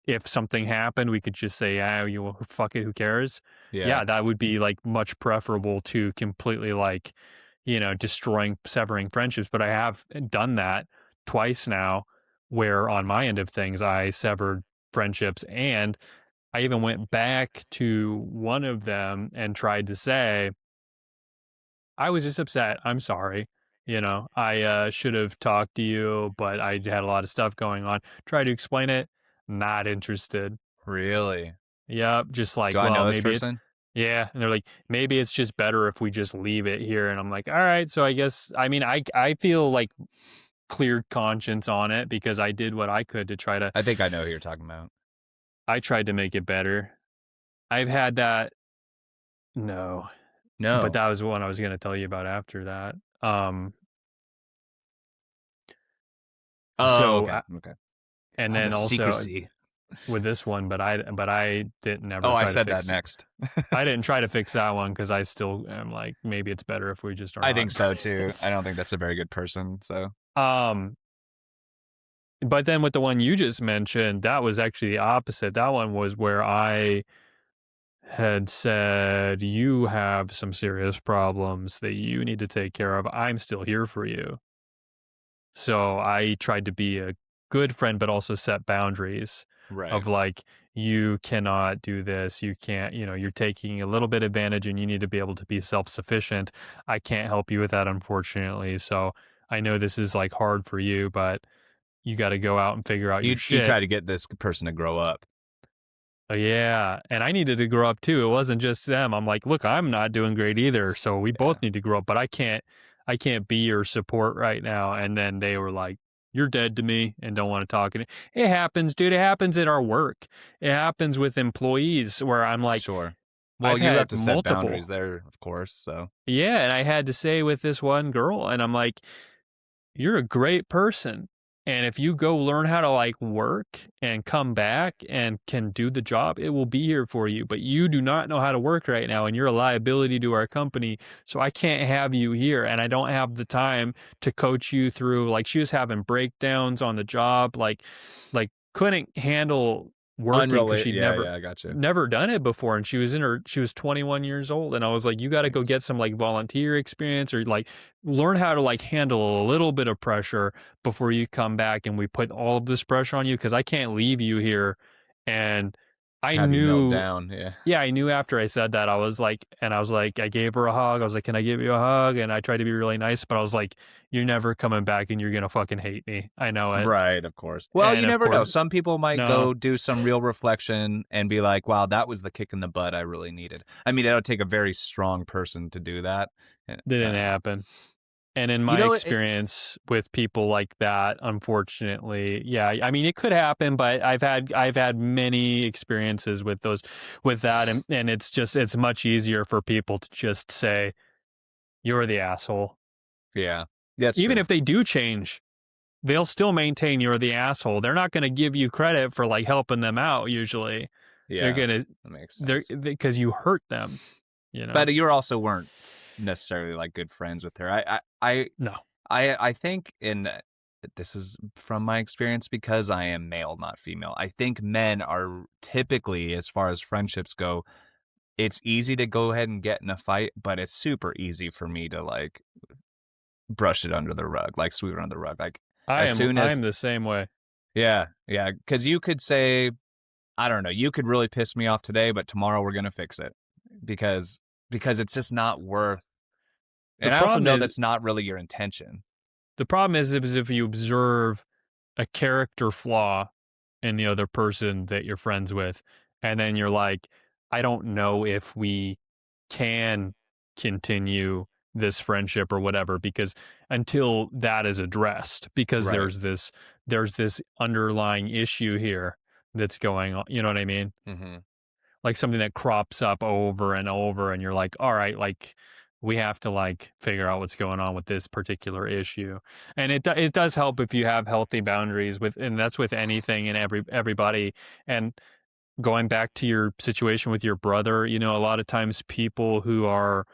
if something happened, we could just say, ah, you fuck it, who cares? Yeah. Yeah, that would be like much preferable to completely like, you know, severing friendships. But I have done that twice now where on my end of things, I severed friendships, and I even went back to one of them and tried to say, I was just upset. I'm sorry. You know, I should have talked to you, but I had a lot of stuff going on. Tried to explain it. Not interested. Really? Yep. Just Do like, I well, know this maybe it's, person? yeah. And they're like, maybe it's just better if we just leave it here. And I'm like, all right. So I guess, I mean, I feel like cleared conscience on it because I did what I could to try to, I think I know who you're talking about. I tried to make it better. I've had that. No, but No. that was one I was going to tell you about after that. Oh, So, okay, okay. and Oh, the then also secrecy. with this one, but I didn't Oh, never I try to said that fix. next. I didn't try to fix that one because I still am like, maybe it's better if we just are I not think so too. friends. I don't think that's a very good person. So Um, but then with the one you just mentioned, that was actually the opposite. That one was where I had said, "You have some serious problems that you need to take care of. I'm still here for you." So I tried to be a good friend, but also set boundaries right. of like, you cannot do this. You can't, you're taking a little bit advantage and you need to be able to be self sufficient. I can't help you with that, unfortunately. So I know this is like hard for you, but you got to go out and figure out your You shit. try to get this person to grow up. Oh, yeah, and I needed to grow up too. It wasn't just them. I'm like, "Look, I'm not doing great either, so we Yeah. both need to grow up, but I can't be your support right now." And then they were like, "You're dead to me," and don't wanna talk, and it happens, dude. It happens at our work. It happens with employees where I'm like, Sure. Well, I've you have had to set boundaries multiple. there, of course. So Yeah, and I had to say with this one girl, and I'm like, you're a great person. And if you go learn how to like work and come back and can do the job, it will be here for you. But you do not know how to work right now and you're a liability to our company. So I can't have you here. And I don't have the time to coach you through, like, she was having breakdowns on the job, like couldn't handle working because unrelated. she'd Yeah, never yeah, I got you. never done it before. And she was 21 years old. And I was like, you got to go Thanks. get some like volunteer experience or like learn how to like handle a little bit of pressure before you come back and we put all of this pressure on you because I can't leave you here. And I Have you melt knew, down? Yeah. yeah, I knew after I said that, I gave her a hug. I was like, can I give you a hug? And I tried to be really nice, but I was like, you're never coming back and you're going to fucking hate me. I know it. Right, of course. Well, you And of never know. course, Some people might no, go do some real reflection and be like, wow, that was the kick in the butt I really needed. I mean, it'll take a very strong person to do that. didn't Uh, happen. And in you my know, experience with people like that, unfortunately, yeah, I mean, it could happen, but I've had many experiences with that, and it's much easier for people to just say you're the asshole. yeah, that's Even true. if they do change, they'll still maintain you're the asshole. They're not going to give you credit for like helping them out. Usually, they're Yeah, gonna that makes they're sense. because you hurt them. You know? But you also weren't necessarily like good friends with her. No, I think this is from my experience because I am male, not female. I think men are typically, as far as friendships go, it's easy to go ahead and get in a fight, but it's super easy for me to like brush it under the rug, like sweep it under the rug. Like I as am soon I'm as the same way. yeah, yeah, because you could say, I don't know, you could really piss me off today, but tomorrow we're gonna fix it because it's just not worth. The And I also problem know is that's not really your intention. The problem is if you observe a character flaw in the other person that you're friends with, and then you're like, I don't know if we can continue this friendship or whatever, because until that is addressed, because Right. there's this underlying issue here that's going on. You know what I mean? Hmm. Like something that crops up over and over and you're like, all right, like we have to like figure out what's going on with this particular issue. And it does help if you have healthy boundaries with, and that's with anything and everybody. And going back to your situation with your brother, a lot of times people who are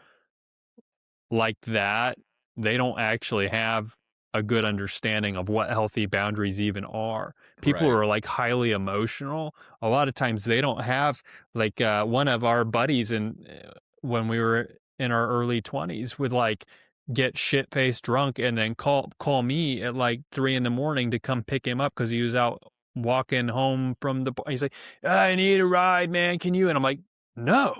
like that, they don't actually have a good understanding of what healthy boundaries even are. People who Right. are like highly emotional, a lot of times they don't have like one of our buddies when we were in our early 20s would like get shit faced drunk and then call me at like 3 in the morning to come pick him up because he was out walking home from the he's like, I need a ride, man, can you? And I'm like, no.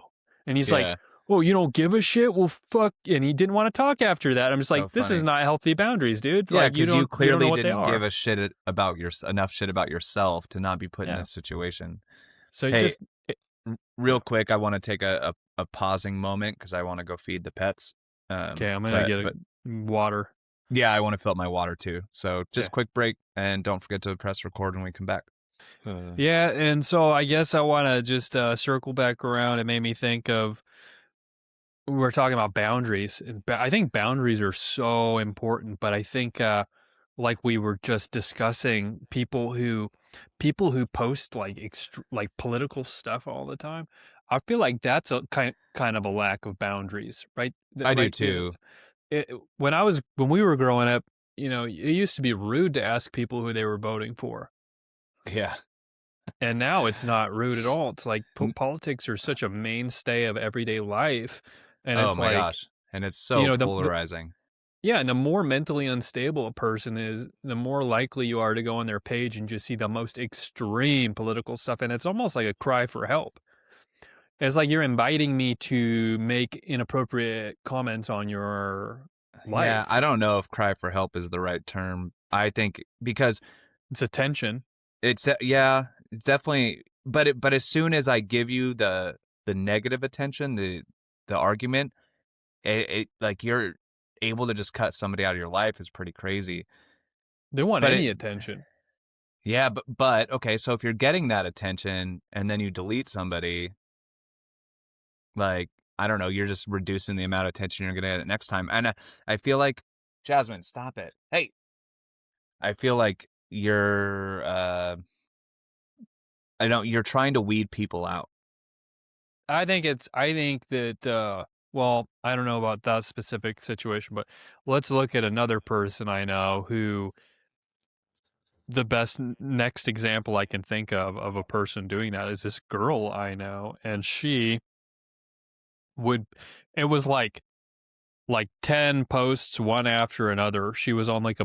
And he's like, Yeah. oh, you don't give a shit? Well, fuck. And he didn't want to talk after that. I'm just So like, this is funny. not healthy boundaries, dude. Yeah, Like because you you don't know clearly what they didn't give are. a shit about enough shit about yourself to not be put in Yeah. this situation. So Hey, just, it, real yeah. quick, I want to take a pausing moment because I want to go feed the pets. Okay. I'm going to But get a water. yeah, I want to fill up my water too. So Okay. just quick break and don't forget to press record when we come back. Yeah. And so I guess I want to just circle back around. It made me think of, we were talking about boundaries. I think boundaries are so important, but I think like we were just discussing, people who post like like political stuff all the time. I feel like that's a kind of a lack of boundaries, right? I do Right. too. When we were growing up, it used to be rude to ask people who they were voting for. Yeah. And now it's not rude at all. It's like N- politics are such a mainstay of everyday life. And Oh it's my like, gosh. And it's so the polarizing. yeah, and the more mentally unstable a person is, the more likely you are to go on their page and just see the most extreme political stuff. And it's almost like a cry for help. It's like you're inviting me to make inappropriate comments on your Yeah, life. I don't know if cry for help is the right term. I think because It's attention. yeah, it's definitely but as soon as I give you the negative attention, the argument, it like you're able to just cut somebody out of your life is pretty crazy. They want But any it attention. yeah, but okay, so if you're getting that attention and then you delete somebody, like I don't know, you're just reducing the amount of attention you're gonna get next time. And I feel like Jasmine, stop it. Hey, I feel like I don't you're trying to weed people out. I think that, well, I don't know about that specific situation, but let's look at another person I know who, the best next example I can think of a person doing that is this girl I know. And she would, it was like 10 posts one after another. She was on like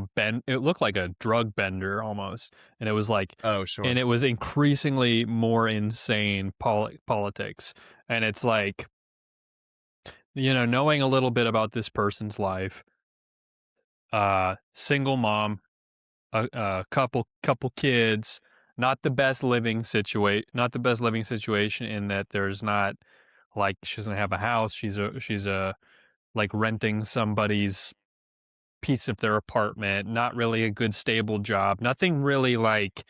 it looked like a drug bender almost. And it was like, Oh, and sure. it was increasingly more insane politics. And it's like, knowing a little bit about this person's life, single mom, a couple kids, not the best living situation, in that there's not, like, she doesn't have a house. She's like renting somebody's piece of their apartment, not really a good stable job, nothing really like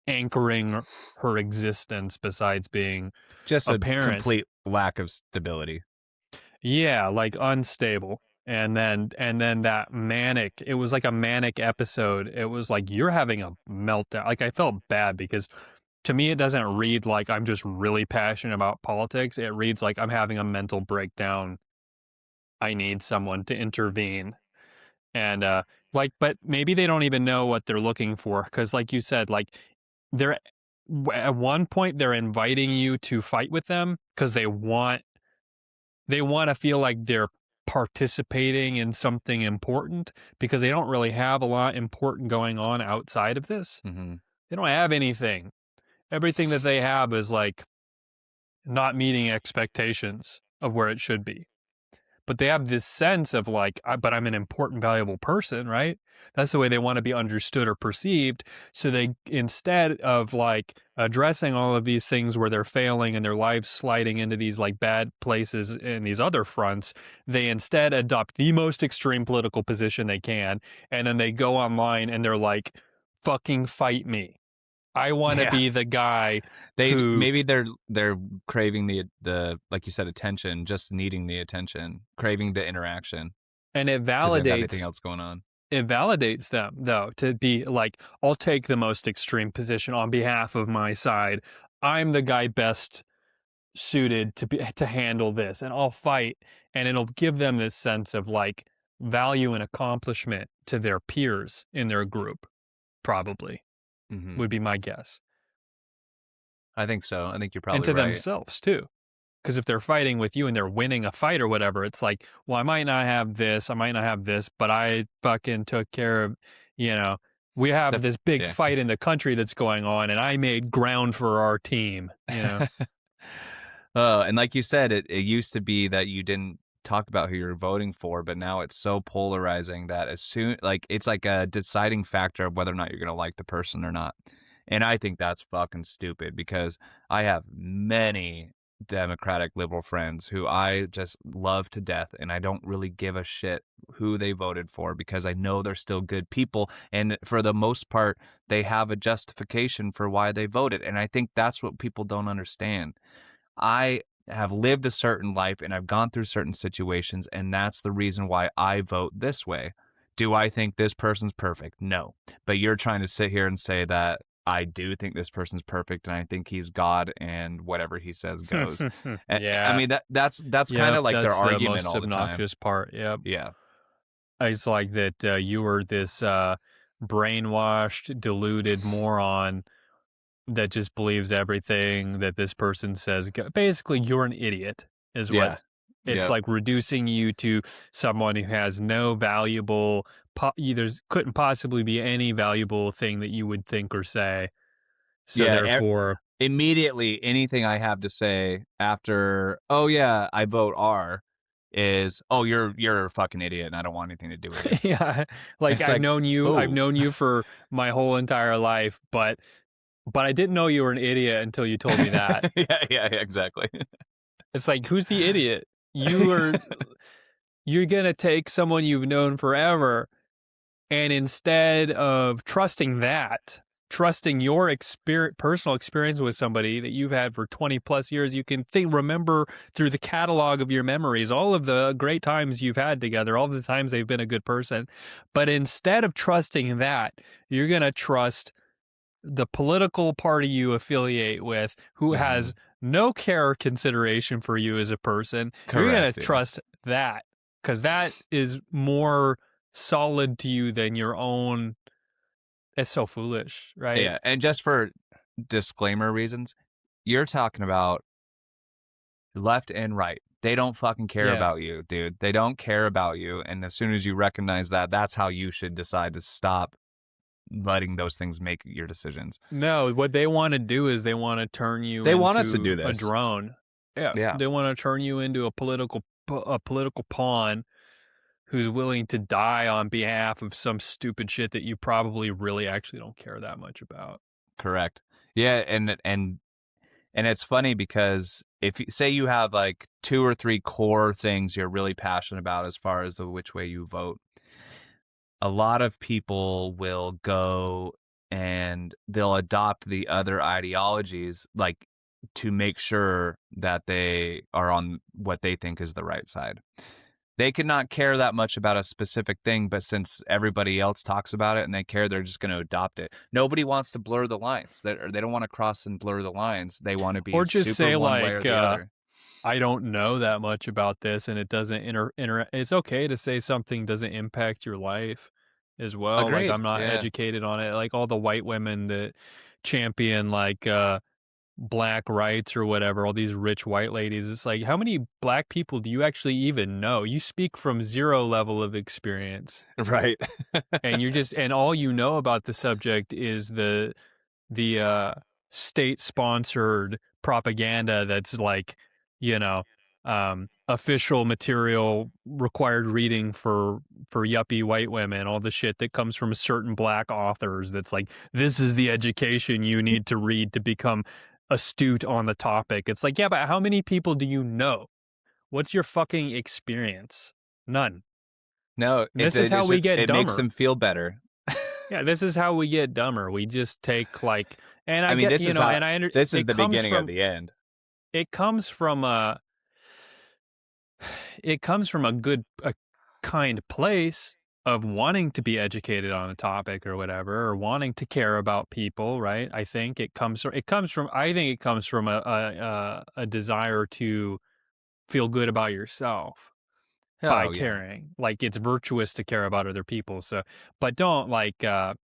anchoring her existence besides being Just a a parent. complete lack of stability. Yeah, like unstable. And then that manic, it was like a manic episode. It was like you're having a meltdown. Like I felt bad because to me it doesn't read like I'm just really passionate about politics. It reads like I'm having a mental breakdown. I need someone to intervene. And like, but maybe they don't even know what they're looking for, cuz like you said, like they're at one point they're inviting you to fight with them cuz they want to feel like they're participating in something important, because they don't really have a lot important going on outside of this. Hmm. They don't have anything. Everything that they have is like not meeting expectations of where it should be. But they have this sense of like, but I'm an important, valuable person, right? That's the way they want to be understood or perceived. So they, instead of like addressing all of these things where they're failing and their lives sliding into these like bad places in these other fronts, they instead adopt the most extreme political position they can. And then they go online and they're like, fucking fight me. I want to Yeah. be the guy They who, maybe they're craving the like you said attention, just needing the attention, craving the interaction and because they've got anything else going on. it validates them, though, to be like, I'll take the most extreme position on behalf of my side. I'm the guy best suited to handle this, and I'll fight. And it'll give them this sense of like value and accomplishment to their peers in their group. Probably Hmm. would be my guess, I think so. I think you're and probably to right. themselves too. Because if they're fighting with you and they're winning a fight or whatever, it's like, well, I might not have this, but I fucking took care of, you know, we have The this big yeah. fight in the country that's going on, and I made ground for our team. And like you said, it used to be that you didn't talk about who you're voting for, but now it's so polarizing that as soon like it's like a deciding factor of whether or not you're gonna like the person or not. And I think that's fucking stupid because I have many Democratic liberal friends who I just love to death and I don't really give a shit who they voted for because I know they're still good people and for the most part they have a justification for why they voted and I think that's what people don't understand. I have lived a certain life and I've gone through certain situations, and that's the reason why I vote this way Do I think this person's perfect? No. But you're trying to sit here and say that I do think this person's perfect and I think he's God and whatever he says goes. I Yeah. mean that's kind Yep. of like their That's the argument most all the time. obnoxious part. Yep. Yeah. It's like that you were this brainwashed, deluded moron that just believes everything that this person says. Basically, you're an idiot, is what Yeah. it's Yep. like, reducing you to someone who has no valuable, there's couldn't possibly be any valuable thing that you would think or say. So Yeah. therefore, Immediately anything I have to say after, oh yeah, I vote R is, oh you're a fucking idiot and I don't want anything to do with you. yeah, like It's like, I've oh. known you for my whole entire life, but I didn't know you were an idiot until you told me that. Yeah, exactly. It's like, who's the idiot? You are you're gonna take someone you've known forever, and instead of trusting your personal experience with somebody that you've had for 20 plus years, you can remember through the catalog of your memories all of the great times you've had together, all the times they've been a good person. But instead of trusting that, you're gonna trust the political party you affiliate with, who Hmm. has no care or consideration for you as a person. You're going Correct, to yeah. trust that because that is more solid to you than your own. It's so foolish, right? Yeah, and just for disclaimer reasons, you're talking about left and right. They don't fucking care Yeah. about you, dude. They don't care about you. And as soon as you recognize that, that's how you should decide to stop letting those things make your decisions. No, what they want to do is they want to turn you They want us to into do a this. drone. Yeah, Yeah, they want to turn you into a political pawn who's willing to die on behalf of some stupid shit that you probably really actually don't care that much about. correct. Yeah, and it's funny because if say you have like two or three core things you're really passionate about as far as which way you vote, a lot of people will go and they'll adopt the other ideologies like to make sure that they are on what they think is the right side. They could not care that much about a specific thing, but since everybody else talks about it and they care, they're just going to adopt it. Nobody wants to blur the lines. They don't want to cross and blur the lines. They want to be Or just super say one way or like, the other. I don't know that much about this, and it doesn't it's okay to say something doesn't impact your life as well. Like, Agreed. I'm not Yeah. educated on it. Like all the white women that champion like black rights or whatever, all these rich white ladies. It's like, how many black people do you actually even know? You speak from zero level of experience, Right. and and all you know about the subject is the state sponsored propaganda that's like, you know, official material required reading for yuppie white women, all the shit that comes from certain black authors that's like, this is the education you need to read to become astute on the topic. It's like, yeah, but how many people do you know? What's your fucking experience? None. No, And this is how it's we just, get it makes dumber. them feel better. Yeah, this is how we get dumber. We just take like, and I I mean, get, and this is it the comes beginning of from, the end. it comes from a, it comes from a kind place of wanting to be educated on a topic or whatever, or wanting to care about people, right? I think I think it comes from a desire to feel good about yourself by Oh, yeah. caring. Like, it's virtuous to care about other people. So, but don't like, don't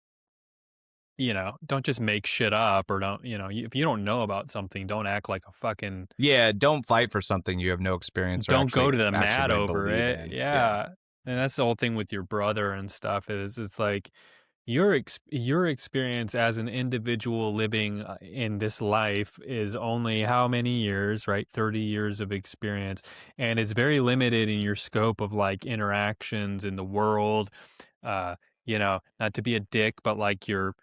just make shit up, or don't, if you don't know about something, don't act like a fucking, Yeah, don't fight for something you have no experience or don't go to the mat actually over believe it. in. Yeah. Yeah. And that's the whole thing with your brother and stuff, is it's like your experience as an individual living in this life is only how many years, right? 30 years of experience. And it's very limited in your scope of like interactions in the world. Not to be a dick, but like your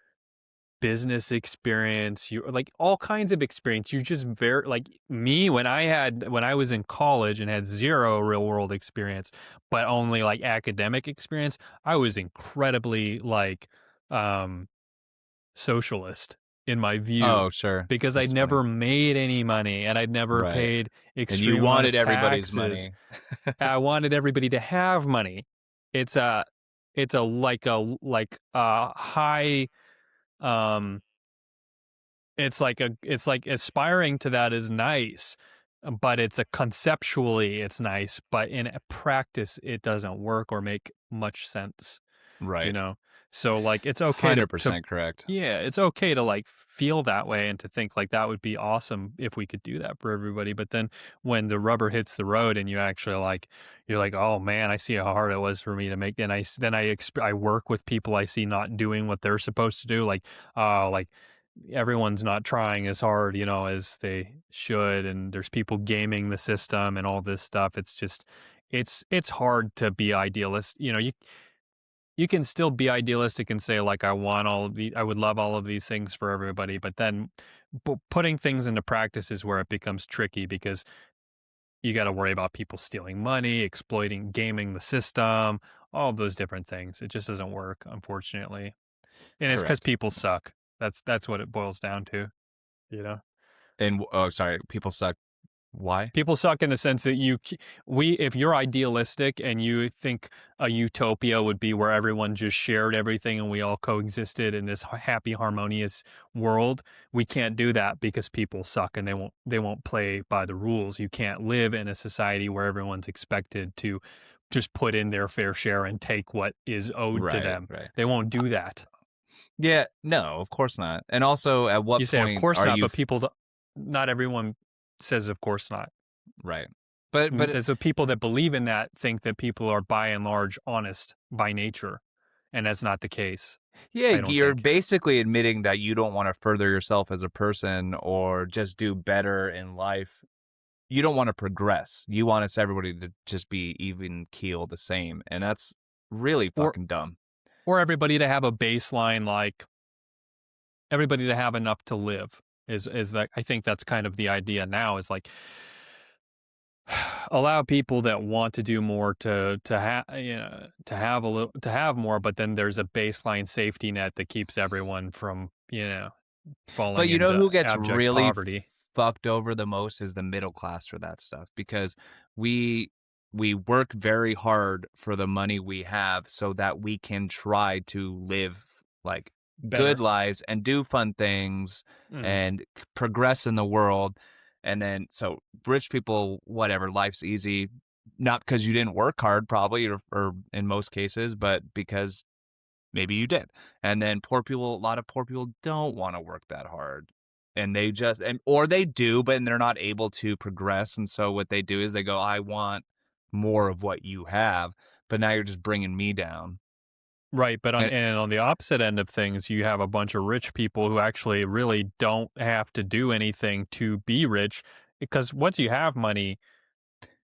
business experience, you like all kinds of experience. You're just very like me when I was in college and had zero real world experience, but only like academic experience. I was incredibly like um socialist in my view Oh, sure. because I'd That's funny. never made any money and I'd never Right. paid And you extreme amount wanted of everybody's taxes. money. I wanted everybody to have money. It's it's a like a high um it's like aspiring to that is nice, but it's a conceptually it's nice, but in practice it doesn't work or make much sense, you Right. know? So like it's okay to 100% correct. yeah, it's okay to like feel that way and to think like that would be awesome if we could do that for everybody. But then when the rubber hits the road and you actually like, you're like, oh man, I see how hard it was for me to make. I work with people I see not doing what they're supposed to do. Like everyone's not trying as hard, as they should. And there's people gaming the system and all this stuff. It's just, it's hard to be idealist. You can still be idealistic and say like I would love all of these things for everybody, but then putting things into practice is where it becomes tricky because you got to worry about people stealing money, exploiting, gaming the system, all of those different things. It just doesn't work, unfortunately, and it's because Correct. people suck. That's what it boils down to. You know. And oh, sorry, people suck. Why? People suck in the sense that if you're idealistic and you think a utopia would be where everyone just shared everything and we all coexisted in this happy, harmonious world, we can't do that because people suck and they won't play by the rules. You can't live in a society where everyone's expected to just put in their fair share and take what is owed to Right, them. right. They won't do that. Yeah, no, of course not. And also, at You what say, of point course are not, you but not everyone says, of course not. right? But There's the people that believe in that think that people are by and large honest by nature, and that's not the case. yeah, I don't you're think. basically admitting that you don't want to further yourself as a person or just do better in life. You don't want to progress. You want us everybody to just be even keel, the same, and that's really Or fucking dumb. everybody to have a baseline, like everybody to have enough to live is that I think that's kind of the idea now is like allow people that want to do more to have to have a little to have more, but then there's a baseline safety net that keeps everyone from But falling you know into who gets abject really poverty. fucked over the most is the middle class for that stuff because we we work very hard for the money we have so that we can try to live like good Better. lives and do fun things Mhm. and progress in the world. And then so rich people, whatever, life's easy, not because you didn't work hard probably or in most cases, but because maybe you did. And then poor people, a lot of poor people don't want to work that hard. And they just, and or they do, but they're not able to progress. And so what they do is they go, I want more of what you have, but now you're just bringing me down. Right, but And on the opposite end of things, you have a bunch of rich people who actually really don't have to do anything to be rich because once you have money,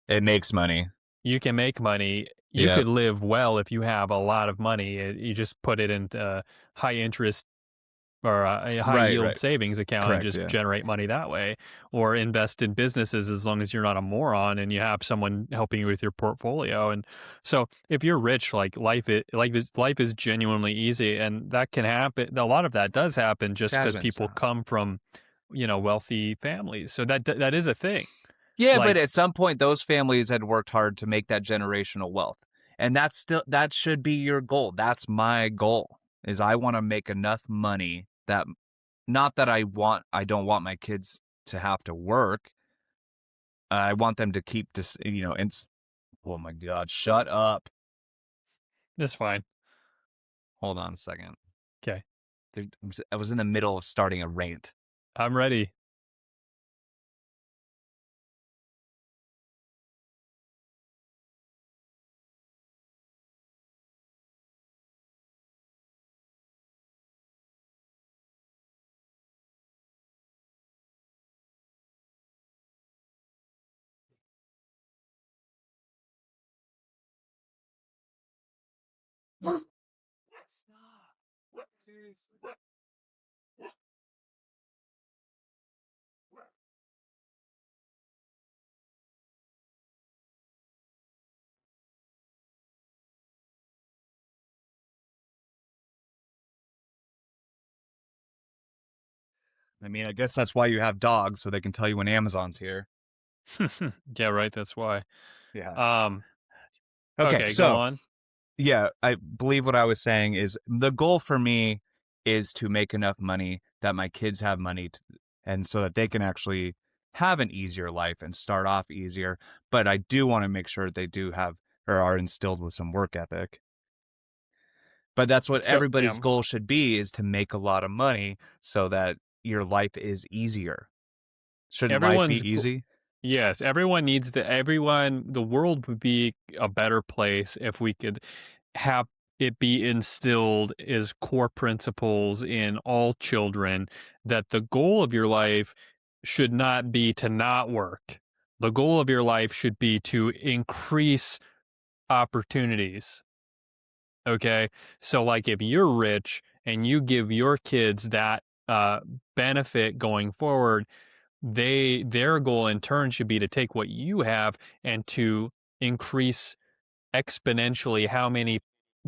it makes money. you can make money. You Yep. could live well if you have a lot of money. You just put it into high interest or a high Right, yield right. savings account and Correct. just Yeah. generate money that way, or invest in businesses as long as you're not a moron and you have someone helping you with your portfolio. And so if you're rich, like life is genuinely easy, and that can happen. A lot of that does happen just because Jasmine, people stop. come from, wealthy families. So that is a thing. Yeah, but Like at some point, those families had worked hard to make that generational wealth. And that's still, that should be your goal. That's my goal is I want to make enough money that not that I don't want my kids to have to work. I want them to keep this, and oh my God, shut up. that's fine. Hold on a second. Okay, I was in the middle of starting a rant. I'm ready. I mean, I guess that's why you have dogs, so they can tell you when Amazon's here. Yeah, right. That's why. Yeah. Um. Okay, Okay, go so on. Yeah, I believe what I was saying is the goal for me is to make enough money that my kids have money and so that they can actually have an easier life and start off easier. But I do want to make sure they do have or are instilled with some work ethic. But that's what So everybody's yeah, goal should be is to make a lot of money so that your life is easier. Shouldn't life be everyone's easy? yes, everyone needs to everyone the world would be a better place if we could have it be instilled as core principles in all children that the goal of your life should not be to not work. The goal of your life should be to increase opportunities. Okay. So, like, if you're rich and you give your kids that benefit going forward, their goal in turn should be to take what you have and to increase exponentially how many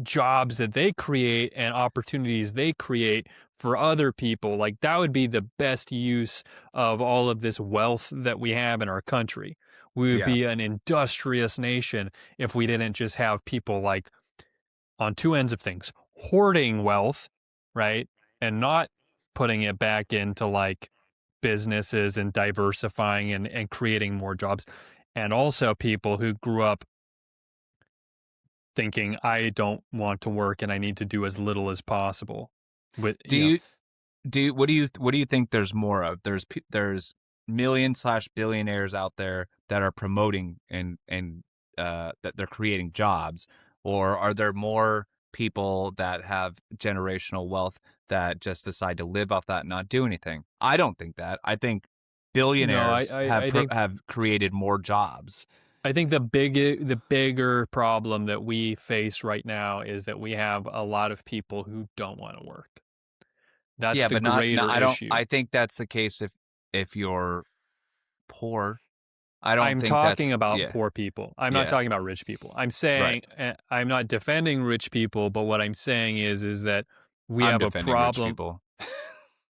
jobs that they create and opportunities they create for other people. Like, that would be the best use of all of this wealth that we have in our country. We would Yeah. be an industrious nation if we didn't just have people like on two ends of things, hoarding wealth, right? And not putting it back into like businesses and diversifying and creating more jobs. And also people who grew up thinking, I don't want to work and I need to do as little as possible. With, Do you what do you think there's more of? There's million slash billionaires out there that are promoting and that they're creating jobs, or are there more people that have generational wealth that just decide to live off that and not do anything? I don't think that. I think no, billionaires I think have created more jobs. the bigger problem that we face right now is that we have a lot of people who don't want to work. That's Yeah, the but not greater I don't issue. I think that's the case if you're poor. I don't I'm think that's talking about yeah. poor people. I'm not Yeah. talking about rich people. I'm Right. saying I'm not defending rich people, but what I'm saying is that we I'm have a defending rich problem. people.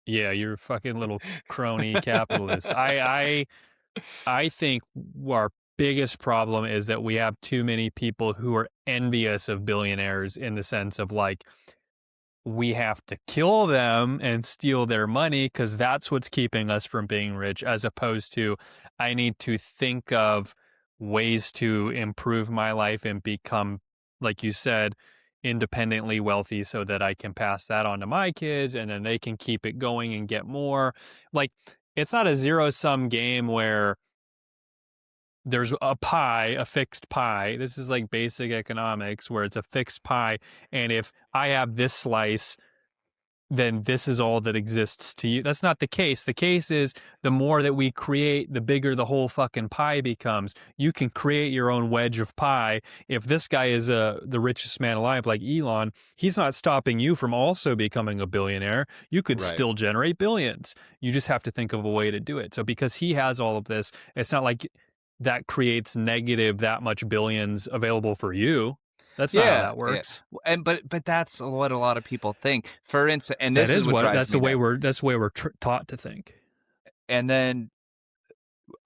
Yeah, you're a fucking little crony capitalist. I think our biggest problem is that we have too many people who are envious of billionaires in the sense of like we have to kill them and steal their money because that's what's keeping us from being rich, as opposed to I need to think of ways to improve my life and become, like you said, independently wealthy so that I can pass that on to my kids and then they can keep it going and get more. Like, it's not a zero sum game where there's a pie, a fixed pie. This is like basic economics where it's a fixed pie. And if I have this slice, then this is all that exists to you. That's not the case. The case is the more that we create, the bigger the whole fucking pie becomes. You can create your own wedge of pie. If this guy is the richest man alive, like Elon, he's not stopping you from also becoming a billionaire. You could Right. still generate billions. You just have to think of a way to do it. So because he has all of this, it's not like that creates negative that much billions available for you. That's not how Yeah, that yeah. works. And but that's what a lot of people think. For instance, and this is what drives That's the me way nuts. we're taught to think. And then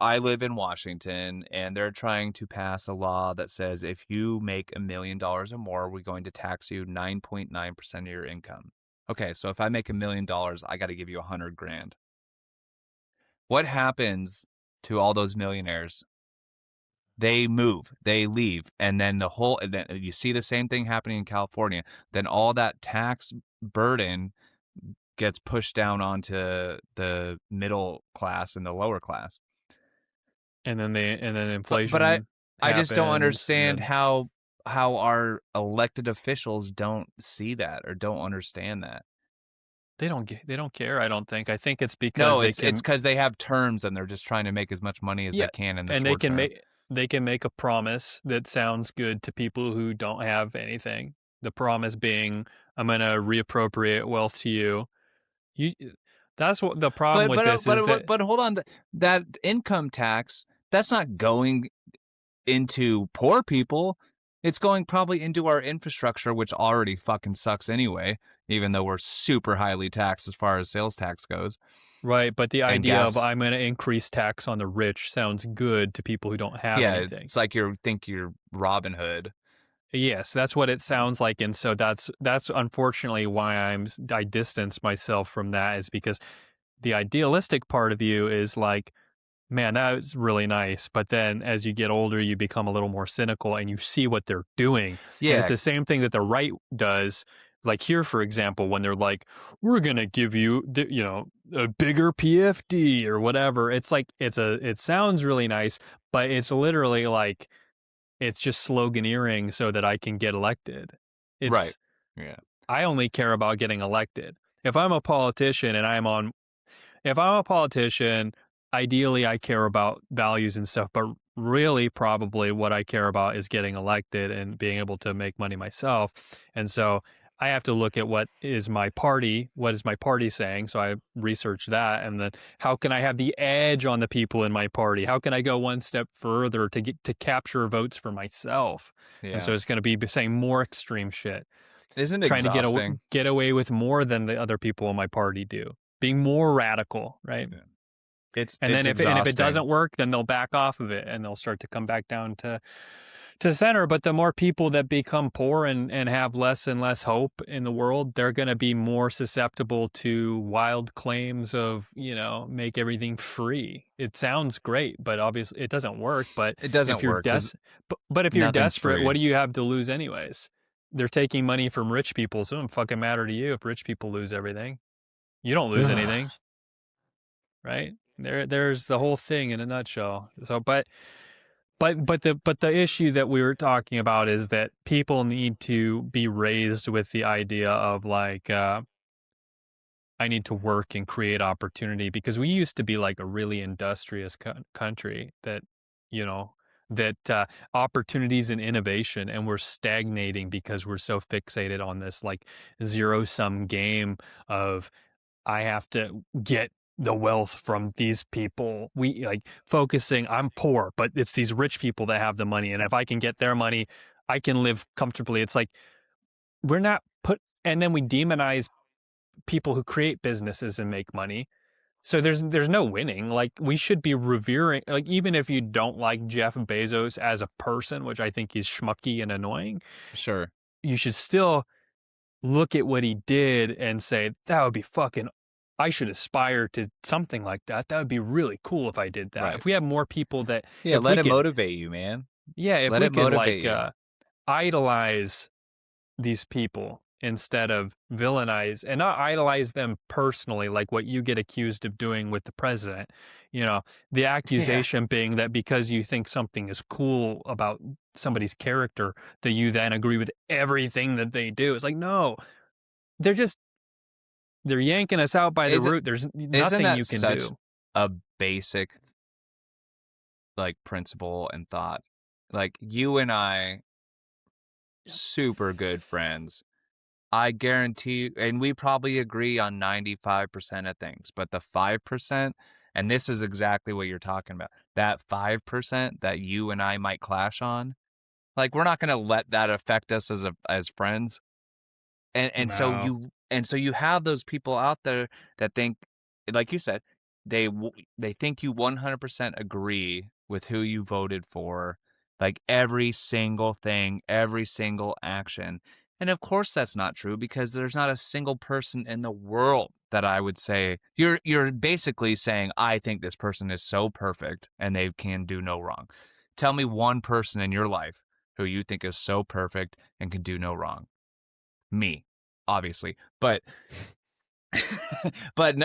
I live in Washington and they're trying to pass a law that says if you make $1 million or more, we're going to tax you 9.9% of your income. Okay, so if I make $1 million, I got to give you 100 grand. What happens to all those millionaires? They move, they leave, and then and then you see the same thing happening in California. Then all that tax burden gets pushed down onto the middle class and the lower class. And then But inflation I just don't happens, and understand then how our elected officials don't see that or don't understand that. they don't care, I don't think. I think it's because No, they it's can, because they have terms and they're just trying to make as much money as yeah, they can in the and short term. they can make a promise that sounds good to people who don't have anything. The promise being, I'm going to reappropriate wealth to you. You that's what the problem with this is that But hold on, that income tax that's not going into poor people. It's going probably into our infrastructure, which already fucking sucks anyway, even though we're super highly taxed as far as sales tax goes right, but the and idea of gas. I'm going to increase tax on the rich sounds good to people who don't have Yeah, anything. it's like you're Robin Hood. Yes, that's what it sounds like, and so that's unfortunately why I distance myself from that, is because the idealistic part of you is like, man, that was really nice. But then as you get older, you become a little more cynical and you see what they're doing. And it's Yeah, the same thing that the right does. Like here, for example, when they're like, we're going to give you, a bigger PFD or whatever. It's like, it sounds really nice, but it's literally like, it's just sloganeering so that I can get elected. right. It's, Yeah. I only care about getting elected. If I'm a politician and if I'm a politician, ideally I care about values and stuff, but really probably what I care about is getting elected and being able to make money myself. And so I have to look at what is my party saying? So I research that, and then how can I have the edge on the people in my party? How can I go one step further to get to capture votes for myself? And Yeah. so it's going to be saying more extreme shit, Isn't it trying to exhausting? get away with more than the other people in my party do, being more radical, right? Yeah. And It's then if it exhausting. doesn't work, then they'll back off of it and they'll start to come back down to center. But the more people that become poor and have less and less hope in the world, they're going to be more susceptible to wild claims of, make everything free. It sounds great, but obviously it doesn't work. But It if doesn't you're work because but if you're nothing's desperate, free. what do you have to lose anyways? They're taking money from rich people, so it doesn't fucking matter to you if rich people lose everything. You don't lose anything, right? There's the whole thing in a nutshell. So, but the issue that we were talking about is that people need to be raised with the idea of like, I need to work and create opportunity, because we used to be like a really industrious country that, you know, that opportunities and innovation, and we're stagnating because we're so fixated on this like zero sum game of, I have to get the wealth from these people. We like focusing, I'm poor, but it's these rich people that have the money. And if I can get their money, I can live comfortably. It's like we're not put, and then we demonize people who create businesses and make money. So there's no winning. Like we should be revering, like even if you don't like Jeff Bezos as a person, which I think he's schmucky and annoying, Sure. you should still look at what he did and say, that would be fucking, I should aspire to something like that. That would be really cool if I did that. Right. If we have more people that, Yeah. if Let we it could, motivate you, man. yeah, if Let we it could motivate like you. idolize these people instead of villainize, and not idolize them personally, like what you get accused of doing with the president. The Yeah. accusation being that because you think something is cool about somebody's character, that you then agree with everything that they do. It's like, no, they're just, they're yanking us out by the Isn't root. There's isn't nothing that you can such do. a basic like principle and thought? Like you and I, super good friends. I guarantee, and we probably agree on 95% of things, but the 5%, and this is exactly what you're talking about, that 5% that you and I might clash on, like we're not going to let that affect us as friends. No, And so you have those people out there that think, like you said, they think you 100% agree with who you voted for, like every single thing, every single action. And of course that's not true, because there's not a single person in the world that I would say, you're basically saying I think this person is so perfect and they can do no wrong. Tell me one person in your life who you think is so perfect and can do no wrong. Me, obviously, but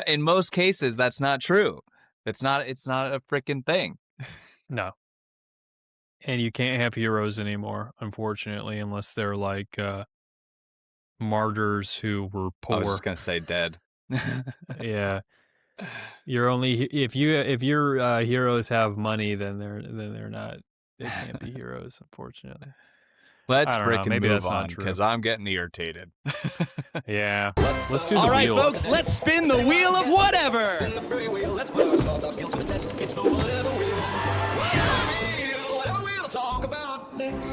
in most cases that's not true. It's not a freaking thing. no. And you can't have heroes anymore, unfortunately, unless they're like martyrs who were I was just poor. gonna say dead. Yeah, you're only if your heroes have money, then they're not. They can't be heroes, unfortunately. Let's I don't know. freaking Maybe move that's not on true. because I'm getting irritated. Yeah, let's do the All right, wheel. folks, let's spin the wheel of whatever. The free wheel, let's put our small talk skill to the test. It's the whatever wheel. Whatever we'll talk about next.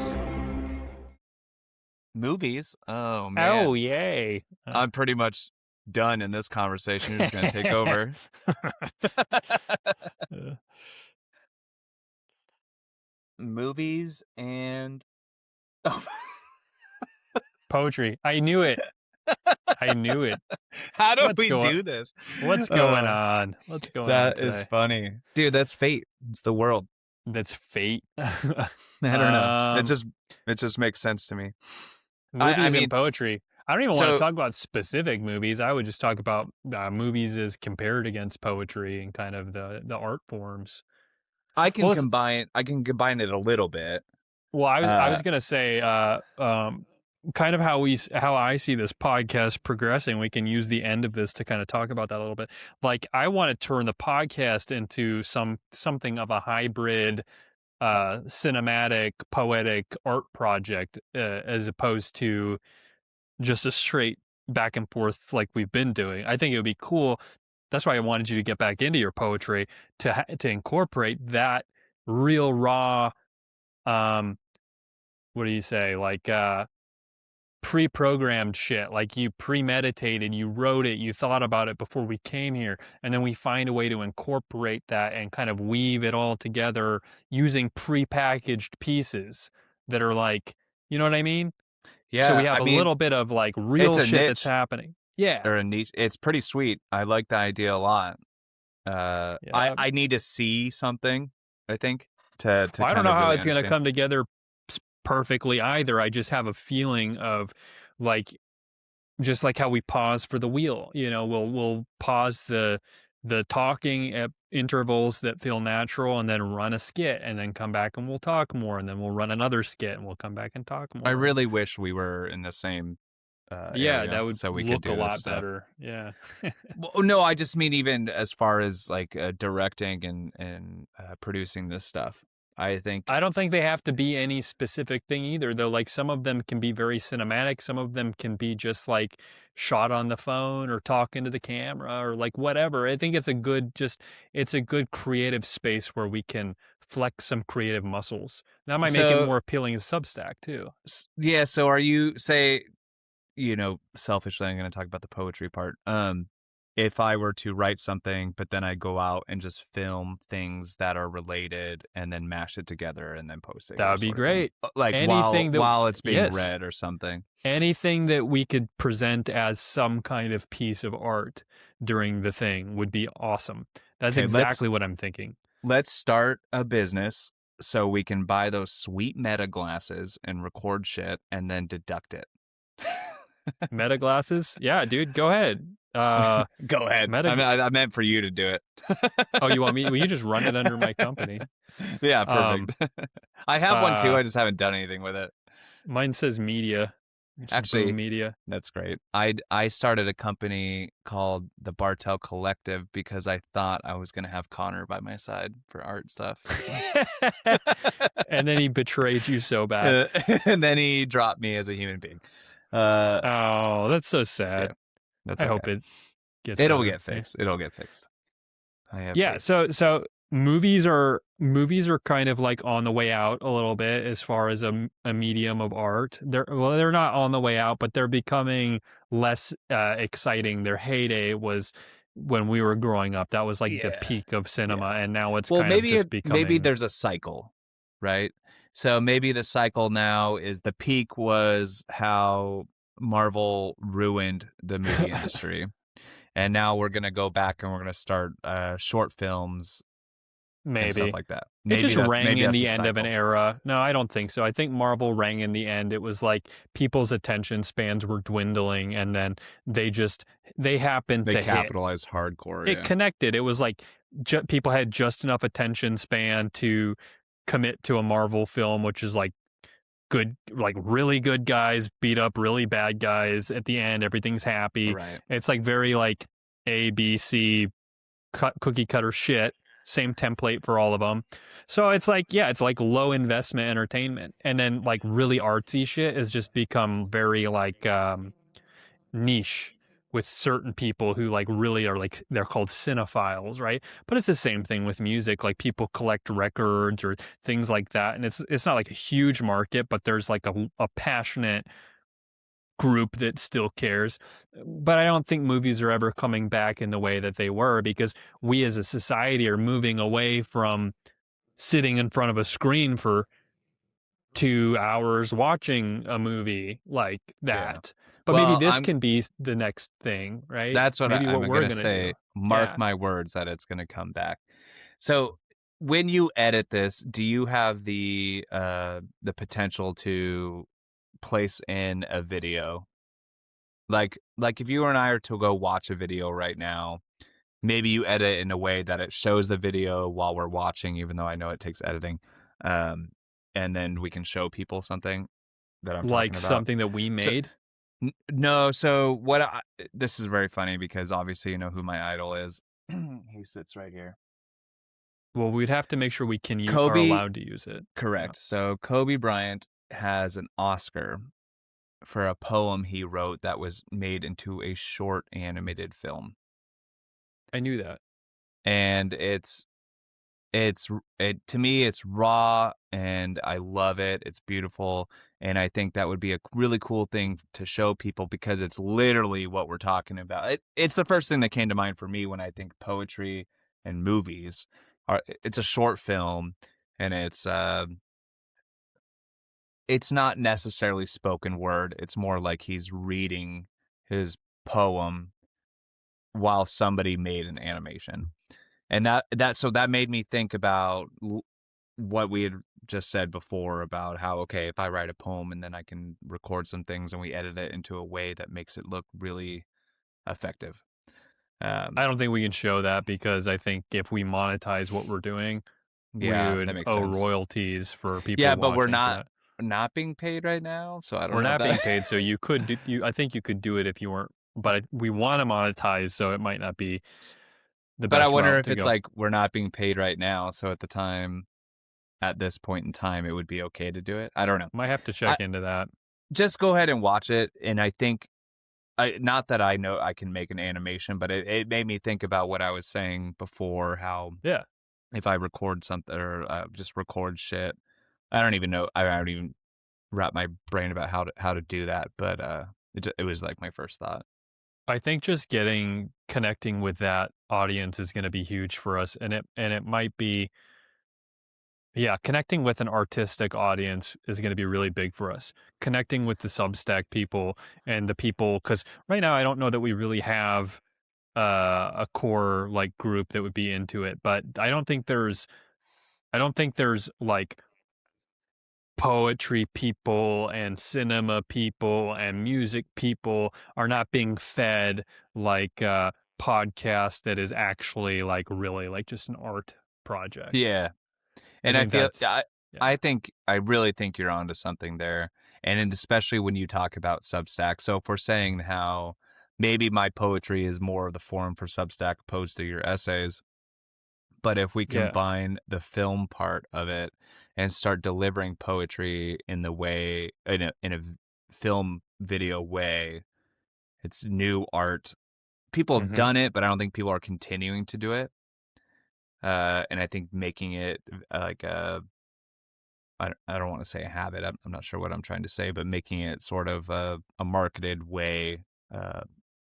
Movies? Oh Oh, man, yay! I'm pretty much done in this conversation. You're just gonna take over. Uh, Movies and oh, Poetry. I knew it. I knew it. How do What's we going- do this? What's going on? What's going on That today? is funny, dude. That's fate. It's the world. That's fate. I don't know. Um, It just makes sense to me. Movies mean, and poetry. I don't even want so- to talk about specific movies. I would just talk about movies as compared against poetry and kind of the art forms. I can Well, let's- combine it a little bit. Well, I was gonna say, kind of how I see this podcast progressing. We can use the end of this to kind of talk about that a little bit. Like, I want to turn the podcast into something of a hybrid, cinematic, poetic art project, as opposed to just a straight back and forth like we've been doing. I think it would be cool. That's why I wanted you to get back into your poetry to incorporate that real raw. What do you say? Like pre-programmed shit. Like you premeditated, you wrote it, you thought about it before we came here, and then we find a way to incorporate that and kind of weave it all together using pre-packaged pieces that are like, you know what I mean? Yeah, So we have a little bit of like real it's a shit niche. that's happening. Yeah. Or a niche. It's pretty sweet. I like the idea a lot. Yeah. I need to see something, I think, to Well, I don't kind know of how really it's going to understand. come together perfectly either. I just have a feeling of like, just like how we pause for the wheel, you know, we'll pause the talking at intervals that feel natural and then run a skit and then come back and we'll talk more and then we'll run another skit and we'll come back and talk more. I really wish we were in the same yeah, area that would so we look could do a this lot stuff. better. Yeah. Well, no, I just mean even as far as like directing and producing this stuff. I think I don't think they have to be any specific thing either, though. Like some of them can be very cinematic. Some of them can be just like shot on the phone or talking to the camera or like whatever. I think it's a good creative space where we can flex some creative muscles. That might make it So- more appealing as Substack too. yeah. So are you selfishly, I'm going to talk about the poetry part. If I were to write something, but then I go out and just film things that are related and then mash it together and then post it. That would be great. Like Anything while it's being yes. read or something. Anything that we could present as some kind of piece of art during the thing would be awesome. That's Okay, exactly what I'm thinking. Let's start a business so we can buy those sweet meta glasses and record shit and then deduct it. Meta glasses? Yeah, dude, go ahead. Go ahead. I meant for you to do it. Oh, you want me? Well, you just run it under my company. Yeah, perfect. I have one too. uh, I just haven't done anything with it. Mine says media. Just Actually, Boom Media. That's great. I started a company called the Bartel Collective because I thought I was going to have Connor by my side for art stuff. And then he betrayed you so bad. And then he dropped me as a human being. Oh, that's so sad. Yeah, that's I okay. hope it gets It'll better. get fixed. It'll get fixed. I have Yeah, faith. so movies are kind of like on the way out a little bit as far as a medium of art. They're not on the way out, but they're becoming less exciting. Their heyday was when we were growing up. That was like the Yeah. peak of cinema, and now it's maybe just becoming. maybe there's a cycle, right? So maybe the cycle now is the peak was how Marvel ruined the movie industry. And now we're going to go back and we're going to start short films and maybe stuff like that. it just rang in the end of an cycle. era. No, I don't think so. I think Marvel rang in the end. It was like people's attention spans were dwindling, and then they happened They to hit. capitalized hardcore. It connected. It was like people had just enough attention span to commit to a Marvel film, which is like good, like really good guys beat up really bad guys at the end. Everything's happy. Right. It's like very like A, B, C cookie cutter shit. Same template for all of them. So it's like, yeah, it's like low investment entertainment. And then like really artsy shit has just become very like niche with certain people who like really are like, they're called cinephiles, right? But it's the same thing with music. Like people collect records or things like that. And it's not like a huge market, but there's like a passionate group that still cares. But I don't think movies are ever coming back in the way that they were, because we as a society are moving away from sitting in front of a screen for 2 hours watching a movie like Yeah. that. But maybe Well, this can be the next thing, right? that's what Maybe I'm what we're gonna gonna say. do. Mark Yeah. my words that it's gonna come back. So when you edit this, do you have the potential to place in a video? Like if you and I are to go watch a video right now, maybe you edit in a way that it shows the video while we're watching, even though I know it takes editing. Um, and then we can show people something that I'm Like talking about. something that we So made. no, so this is very funny because obviously you know who my idol is. He sits right here. Well, we'd have to make sure we can are Kobe, allowed to use it. Yeah. correct. So Kobe Bryant has an Oscar for a poem he wrote that was made into a short animated film. I knew that. And to me it's raw and I love it. It's beautiful, and I think that would be a really cool thing to show people because it's literally what we're talking about. It's the first thing that came to mind for me when I think poetry and movies. It's a short film, and it's not necessarily spoken word. It's more like he's reading his poem while somebody made an animation. And that made me think about what we had just said before about how, okay, if I write a poem and then I can record some things and we edit it into a way that makes it look really effective. I don't think we can show that because I think if we monetize what we're doing, we Yeah, that would makes owe sense. royalties for people Yeah, but we're watching for that. not being paid right now, so I don't We're know if not being that paid, so you could do. I think you could do it if you weren't. But we want to monetize, so it might not be the But I best wonder route if to it's go. like we're not being paid right now, so at this point in time it would be okay to do it. I don't know. Might have to check into that. Just go ahead and watch it, and I think not that I know I can make an animation, but it made me think about what I was saying before, how Yeah. if I record something or just record shit, I don't even know. I don't even wrap my brain about how to do that, but it was like my first thought. I think just connecting with that audience is going to be huge for us, and it might be, yeah, connecting with an artistic audience is going to be really big for us. Connecting with the Substack people and the people, because right now I don't know that we really have a core like group that would be into it, but I don't think there's like poetry people and cinema people and music people are not being fed like a podcast that is actually like really like just an art project. Yeah, I and think that's yeah. I really think you're onto something there, and especially when you talk about Substack. So if we're saying how maybe my poetry is more of the form for Substack opposed to your essays, but if we Yeah. combine the film part of it and start delivering poetry in the way in a film video way, it's new art. People have Mhm. done it, but I don't think people are continuing to do it. And I think making it like I don't want to say a habit. I'm not sure what I'm trying to say, but making it sort of a marketed way uh,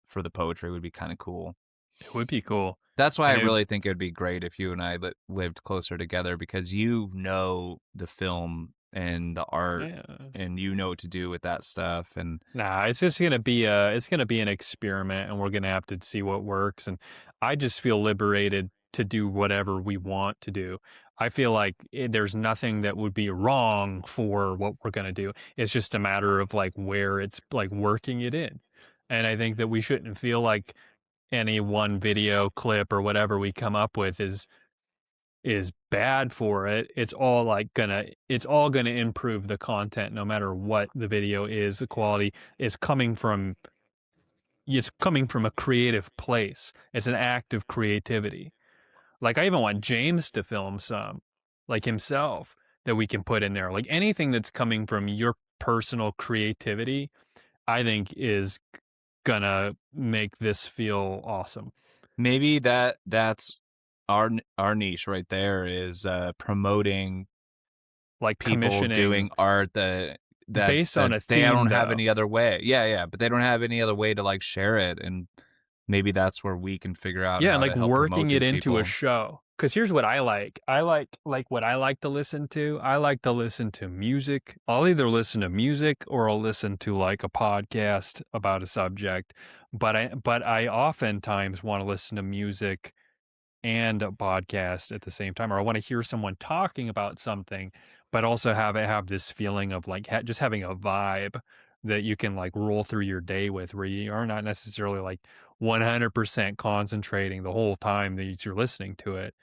for the poetry would be kind of cool. It would be cool. That's why I And it, really think it would be great if you and I lived closer together because you know the film and the art yeah. and you know what to do with that stuff. And Nah, it's just gonna be an experiment, and we're gonna have to see what works. And I just feel liberated to do whatever we want to do. I feel like there's nothing that would be wrong for what we're gonna do. It's just a matter of like where it's like working it in. And I think that we shouldn't feel like any one video clip or whatever we come up with is bad for it. It's all gonna improve the content no matter what the video is. The quality is coming from a creative place. It's an act of creativity. Like I even want James to film some, like himself, that we can put in there. Like anything that's coming from your personal creativity, I think is gonna make this feel awesome. maybe that's our niche right there is promoting Like people commissioning doing art that based on a they theme, don't have though. any other way. Yeah, but they don't have any other way to like share it, and maybe that's where we can figure out Yeah, how like to help promote working it these into a people. show. Because here's what I like. I like what I like to listen to. I like to listen to music. I'll either listen to music or I'll listen to like a podcast about a subject. But I oftentimes want to listen to music and a podcast at the same time, or I want to hear someone talking about something, but also have this feeling of like just having a vibe that you can like roll through your day with, where you are not necessarily like 100% concentrating the whole time that you're listening to it,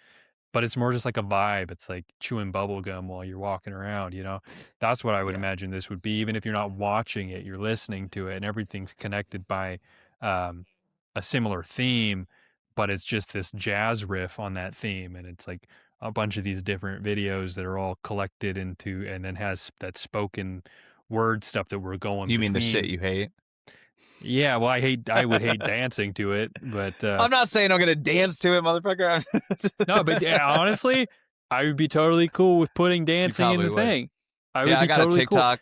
but it's more just like a vibe. It's like chewing bubble gum while you're walking around, you know? That's what I would Yeah. imagine this would be. Even if you're not watching it, you're listening to it and everything's connected by um, a similar theme, but it's just this jazz riff on that theme. And it's like a bunch of these different videos that are all collected into, and then has that spoken word stuff that we're going You mean the between. shit you hate? Yeah, well, I would hate dancing to it, but I'm not saying I'm gonna dance to it, motherfucker. no, but yeah, honestly, I would be totally cool with putting dancing in probably the would. thing. I Yeah, would I be got a totally cool. TikTok.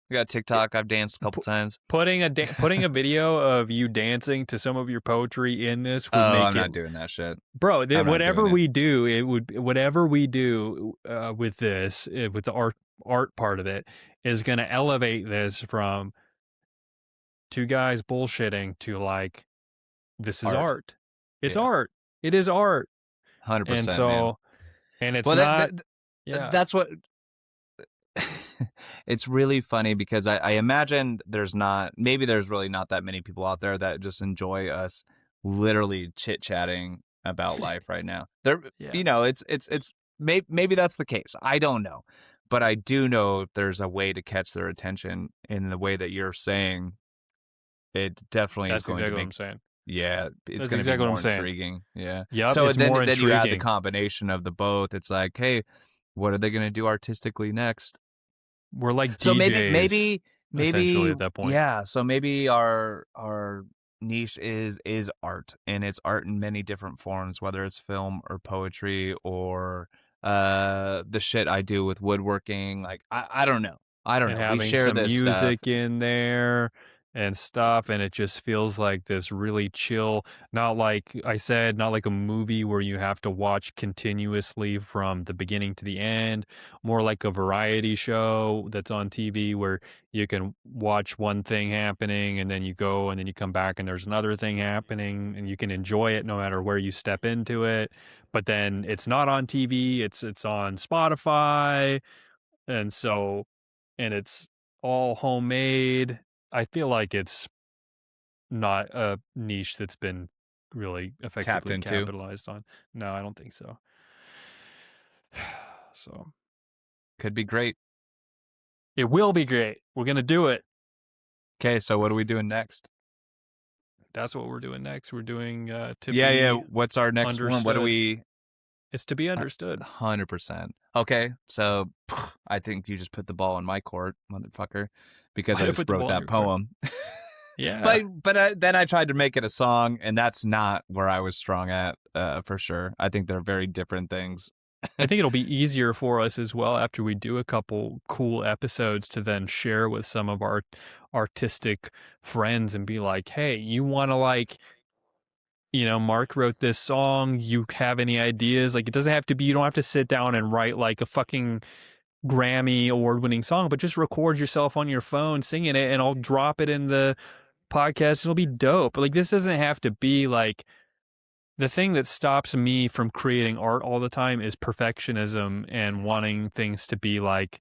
I got a TikTok. I've danced a couple times. Putting a video of you dancing to some of your poetry in this would make I'm it, not doing that shit. bro. I'm not Whatever doing it. we do, it would whatever we do with this, with the art part of it, is going to elevate this from two guys bullshitting to like, this is Art. art. It's Yeah. art. It is art. 100%. And so, and it's well, not. Yeah. that's what. It's really funny because I imagine there's really not that many people out there that just enjoy us literally chit chatting about life right now. There, Yeah. you know, it's maybe that's the case. I don't know, but I do know there's a way to catch their attention in the way that you're saying. It definitely That's is going exactly to what make. I'm saying. Yeah, it's That's going to exactly be what more I'm saying. intriguing. Yeah. Yep, So it's then more you add the intriguing. combination of the both. It's like, hey, what are they going to do artistically next? We're like So DJs, maybe essentially at that point. yeah. So maybe our niche is art, and it's art in many different forms, whether it's film or poetry or the shit I do with woodworking. Like I don't know. And We having share some this stuff. music in there and stuff, and it just feels like this really chill, not like I said, not like a movie where you have to watch continuously from the beginning to the end, more like a variety show that's on TV where you can watch one thing happening and then you go and then you come back and there's another thing happening and you can enjoy it no matter where you step into it. But then it's not on TV, it's on Spotify, and so, and it's all homemade. I feel like it's not a niche that's been really effectively into. capitalized on. No, I don't think so. So Could be great. it will be great. We're gonna do it. Okay, so what are we doing next? That's what we're doing next. We're doing to Yeah. be What's our next one? What do understood. we? It's to be understood. 100%. Okay, so I think you just put the ball in my court, motherfucker, because Why'd I I just put the wrote ball in that your court? poem. Yeah. But then I tried to make it a song, and that's not where I was strong at, for sure. I think they're very different things. I think it'll be easier for us as well after we do a couple cool episodes to then share with some of our artistic friends and be like, hey, you want to like, you know, Mark wrote this song. You have any ideas? Like, it doesn't have to be, you don't have to sit down and write like a fucking Grammy award winning song, but just record yourself on your phone singing it and I'll drop it in the podcast. It'll be dope. Like, this doesn't have to be like, the thing that stops me from creating art all the time is perfectionism and wanting things to be like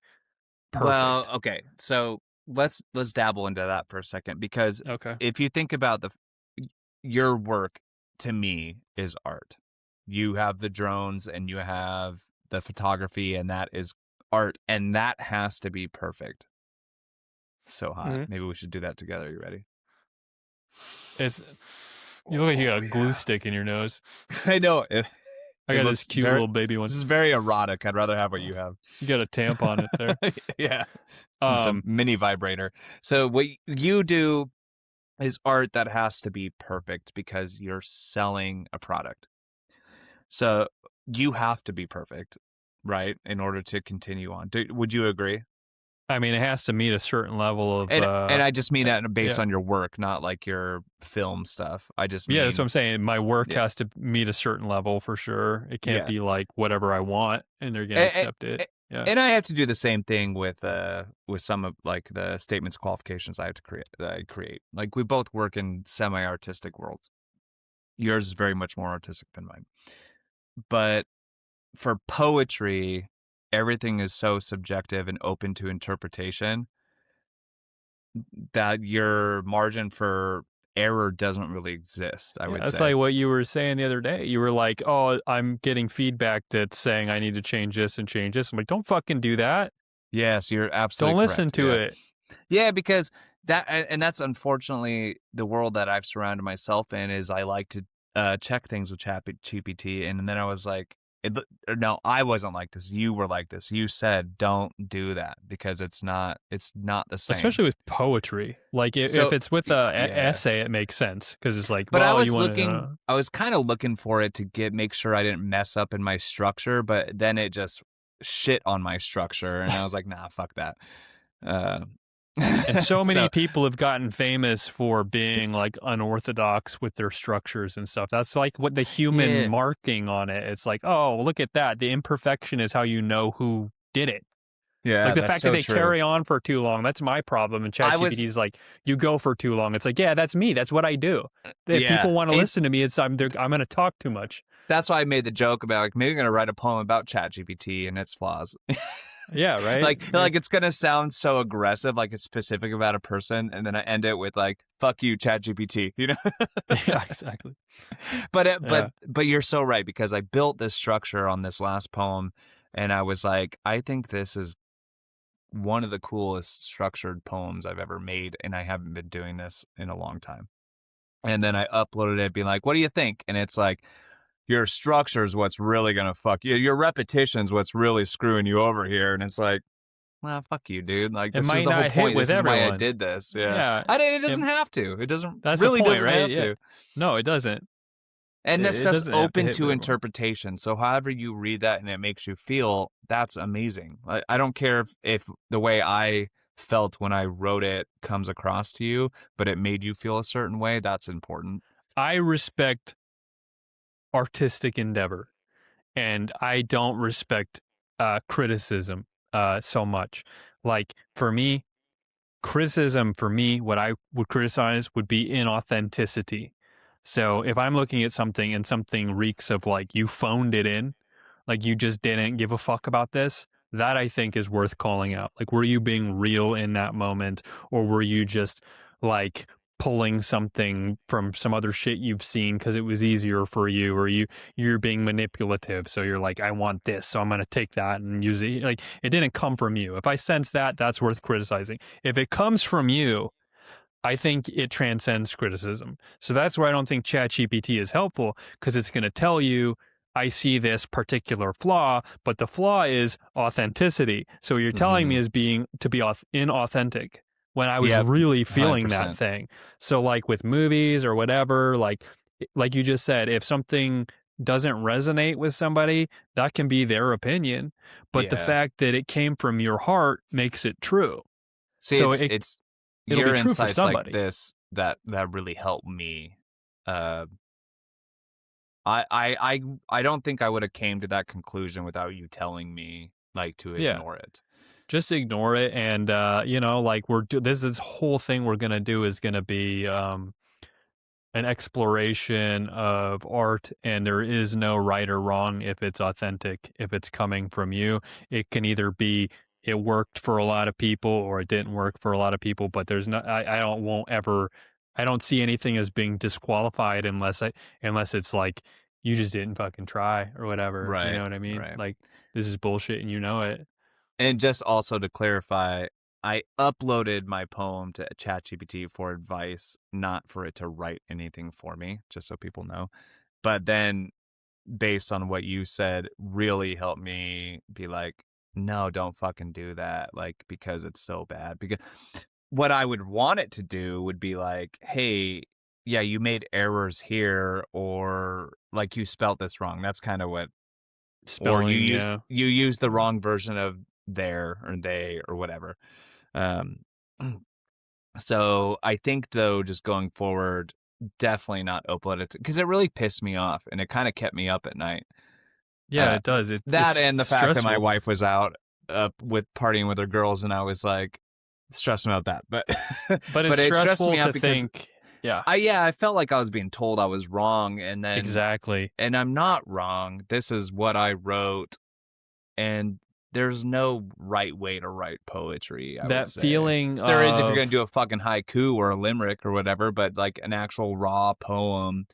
perfect. Well, okay, so let's dabble into that for a second, because Okay. if you think about your work, to me, is art. You have the drones and you have the photography, and that is art, and that has to be perfect. So hot. Mhm. Maybe we should do that together. You ready? You look like you got a glue stick in your nose. I know. I got this cute little baby one. This is very erotic. I'd rather have what you have. You got a tampon it there. Yeah. It's a mini vibrator. So what you do is art that has to be perfect because you're selling a product. So you have to be perfect, right, in order to continue on. Would you agree? I mean, it has to meet a certain level of And I just mean that based yeah. on your work, not like your film stuff. I just Yeah, that's what mean I'm saying. My work yeah, has to meet a certain level for sure. It can't yeah. be like whatever I want and they're gonna And, accept it. Yeah. and I have to do the same thing with some of like the statements of qualifications I have to create. Like we both work in semi-artistic worlds. Yours is very much more artistic than mine. But for poetry, everything is so subjective and open to interpretation that your margin for error doesn't really exist, I Yeah, would it's say. like what you were saying the other day. You were like, "Oh, I'm getting feedback that's saying I need to change this and change this." I'm like, "Don't fucking do that. Yes, you're Don't absolutely listen correct. to Yeah. it." Yeah, because that's unfortunately the world that I've surrounded myself in is I like to check things with ChatGPT, and then I was like, no, I wasn't like this. You were like this. You said don't do that because it's not the same. Especially with poetry. Like if So it's with a yeah, essay, it makes sense because it's like, but well, you want I was kind of looking for it to make sure I didn't mess up in my structure, but then it just shit on my structure, and I was like, nah, fuck that. Uh, and so many so people have gotten famous for being like unorthodox with their structures and stuff. That's like what the human yeah. marking on it. It's like, oh, look at that. The imperfection is how you know who did it. Like Yeah, the that's fact that so they true. carry on for too long, that's my problem. And I was ChatGPT is like, you go for too long. It's like, yeah, that's me. That's what I do. If yeah, people want to listen to me, I'm going to talk too much. that's why I made the joke about like maybe I'm gonna write a poem about ChatGPT and its flaws. Yeah, right. like it's gonna sound so aggressive, like it's specific about a person, and then I end it with like "fuck you, ChatGPT," you know. Yeah, exactly. But Yeah. but you're so right because I built this structure on this last poem, and I was like, I think this is one of the coolest structured poems I've ever made, and I haven't been doing this in a long time. And then I uploaded it, being like, "What do you think?" And it's like, "Your structure is what's really gonna fuck you. Your repetition's what's really screwing you over here." And it's like, "Well, fuck you, dude. Like, It this is might the whole not hit point. with This is why I everyone. did this." Yeah, Yeah. it It, doesn't have to. It doesn't that's the really point, doesn't right? have Yeah. to. No, it doesn't. And this It stuff's doesn't have to open hit to with everyone. interpretation. So however you read that and it makes you feel, that's amazing. I don't care if the way I felt when I wrote it comes across to you, but it made you feel a certain way. That's important. I respect artistic endeavor, and I don't respect criticism so much. Like for me, criticism for me, what I would criticize would be inauthenticity. So if I'm looking at something and something reeks of like you phoned it in, like you just didn't give a fuck about this, that I think is worth calling out. Like, were you being real in that moment, or were you just like pulling something from some other shit you've seen because it was easier for you, or you're being manipulative, so you're like, I want this, so I'm going to take that and use it. Like, it didn't come from you. If I sense that, that's worth criticizing. If it comes from you, I think it transcends criticism. So that's where I don't think ChatGPT is helpful, because it's going to tell you, I see this particular flaw, but the flaw is authenticity. So what you're telling me Mm-hmm. is to be inauthentic when I was Yep. really feeling that 100%. thing. So like with movies or whatever, like you just said, if something doesn't resonate with somebody, that can be their opinion, but the Yeah. fact that it came from your heart makes it true. See, So it's it'll be your true for insights like somebody. this that really helped me. Uh, I don't think I would have came to that conclusion without you telling me like to Yeah. ignore it. Just ignore it, and like this whole thing we're gonna do is gonna be an exploration of art, and there is no right or wrong if it's authentic, if it's coming from you. It can either be it worked for a lot of people or it didn't work for a lot of people, but there's no I don't see anything as being disqualified unless it's like you just didn't fucking try or whatever. You know Right, what I mean? right. Like, this is bullshit and you know it. And just also to clarify, I uploaded my poem to ChatGPT for advice, not for it to write anything for me, just so people know. But then, based on what you said, really helped me be like, no, don't fucking do that. Like, because it's so bad. Because what I would want it to do would be like, hey, yeah, you made errors here, or like you spelt this wrong. That's kind of what, or Spelling, yeah. you use the wrong version of there or they or whatever. Um, so I think though, just going forward, definitely not upload it because it really pissed me off and it kind of kept me up at night. Yeah, it does. That it's and the fact that my stressful. wife was out with partying with her girls, and I was like stressing about that. But But it's it stressed stressful me out to because think. Yeah, I felt like I was being told I was wrong, and then exactly. and I'm not wrong. This is what I wrote, and there's no right way to write poetry. I would That say feeling there is if you're of gonna do a fucking haiku or a limerick or whatever, but like an actual raw poem.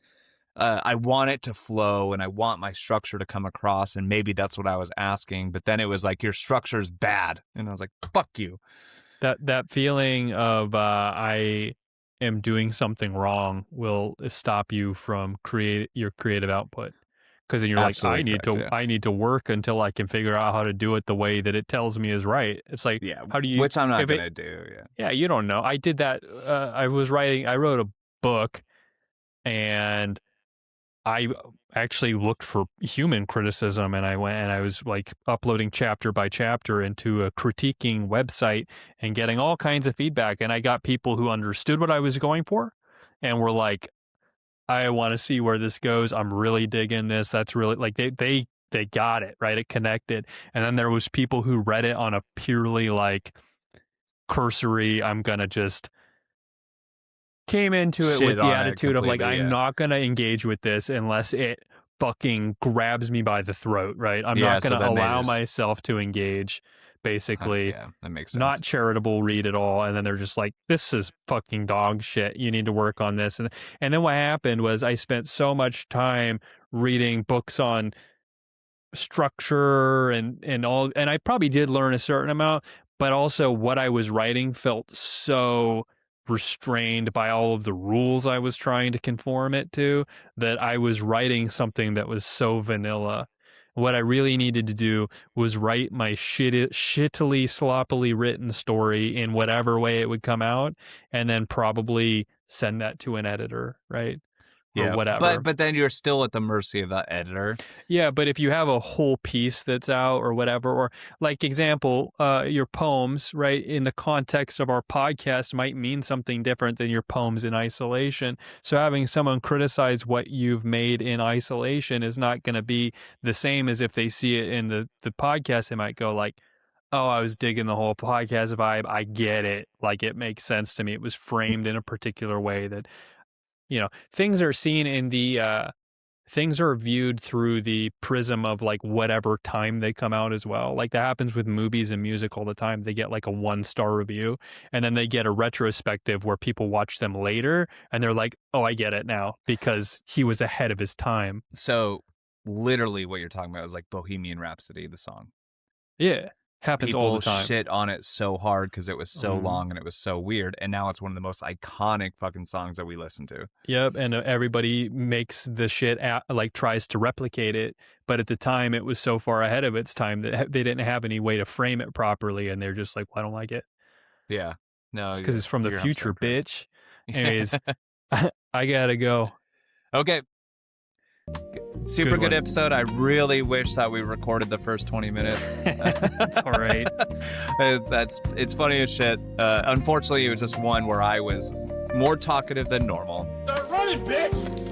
I want it to flow and I want my structure to come across, and maybe that's what I was asking, but then it was like, your structure's bad. And I was like, fuck you. that feeling of I am doing something wrong will stop you from create your creative output. Because then you're like, Absolutely correct, yeah. I need to work until I can figure out how to do it the way that it tells me is right. It's like, Yeah, how do you? which I'm not if it- gonna do. Yeah, Yeah, you don't know. I did that. I wrote a book, and I actually looked for human criticism, and I went and I was like uploading chapter by chapter into a critiquing website and getting all kinds of feedback. And I got people who understood what I was going for and were like, I want to see where this goes. I'm really digging this. That's really like they got it, right? It connected. And then there was people who read it on a purely like cursory, I'm gonna just came into it Shit with the on it attitude of like, completely, I'm yeah. not going to engage with this unless it fucking grabs me by the throat, right? I'm Yeah, not so going to then they allow just- myself to engage, basically. yeah, that makes sense. Not charitable read at all. And then they're just like, this is fucking dog shit. You need to work on this. And then what happened was I spent so much time reading books on structure and all, and I probably did learn a certain amount, but also what I was writing felt so restrained by all of the rules I was trying to conform it to that I was writing something that was so vanilla. What I really needed to do was write my shittily, sloppily written story in whatever way it would come out, and then probably send that to an editor, right? Or Yeah, whatever. but then you're still at the mercy of that editor. Yeah, but if you have a whole piece that's out or whatever, or like example, your poems, right, in the context of our podcast might mean something different than your poems in isolation. So having someone criticize what you've made in isolation is not going to be the same as if they see it in the podcast. They might go like, oh, I was digging the whole podcast vibe. I get it. Like it makes sense to me. It was framed in a particular way that, things are seen in the things are viewed through the prism of like whatever time they come out as well. Like that happens with movies and music all the time. They get like a 1-star review and then they get a retrospective where people watch them later and they're like, oh, I get it now because he was ahead of his time. So literally what you're talking about is like Bohemian Rhapsody, the song. Yeah. Happens People all the time. shit on it so hard because it was so Mhm. long and it was so weird, and now it's one of the most iconic fucking songs that we listen to. Yep, and everybody makes the shit like tries to replicate it, but at the time it was so far ahead of its time that they didn't have any way to frame it properly, and they're just like, well, I don't like it. Yeah, no, It's because it's from the you're future, absolutely correct. bitch. Anyways, I gotta go. Okay. Super Good good one. episode. I really wish that we recorded the first 20 minutes. It's all right. It's funny as shit. Unfortunately, it was just one where I was more talkative than normal. Start running, bitch!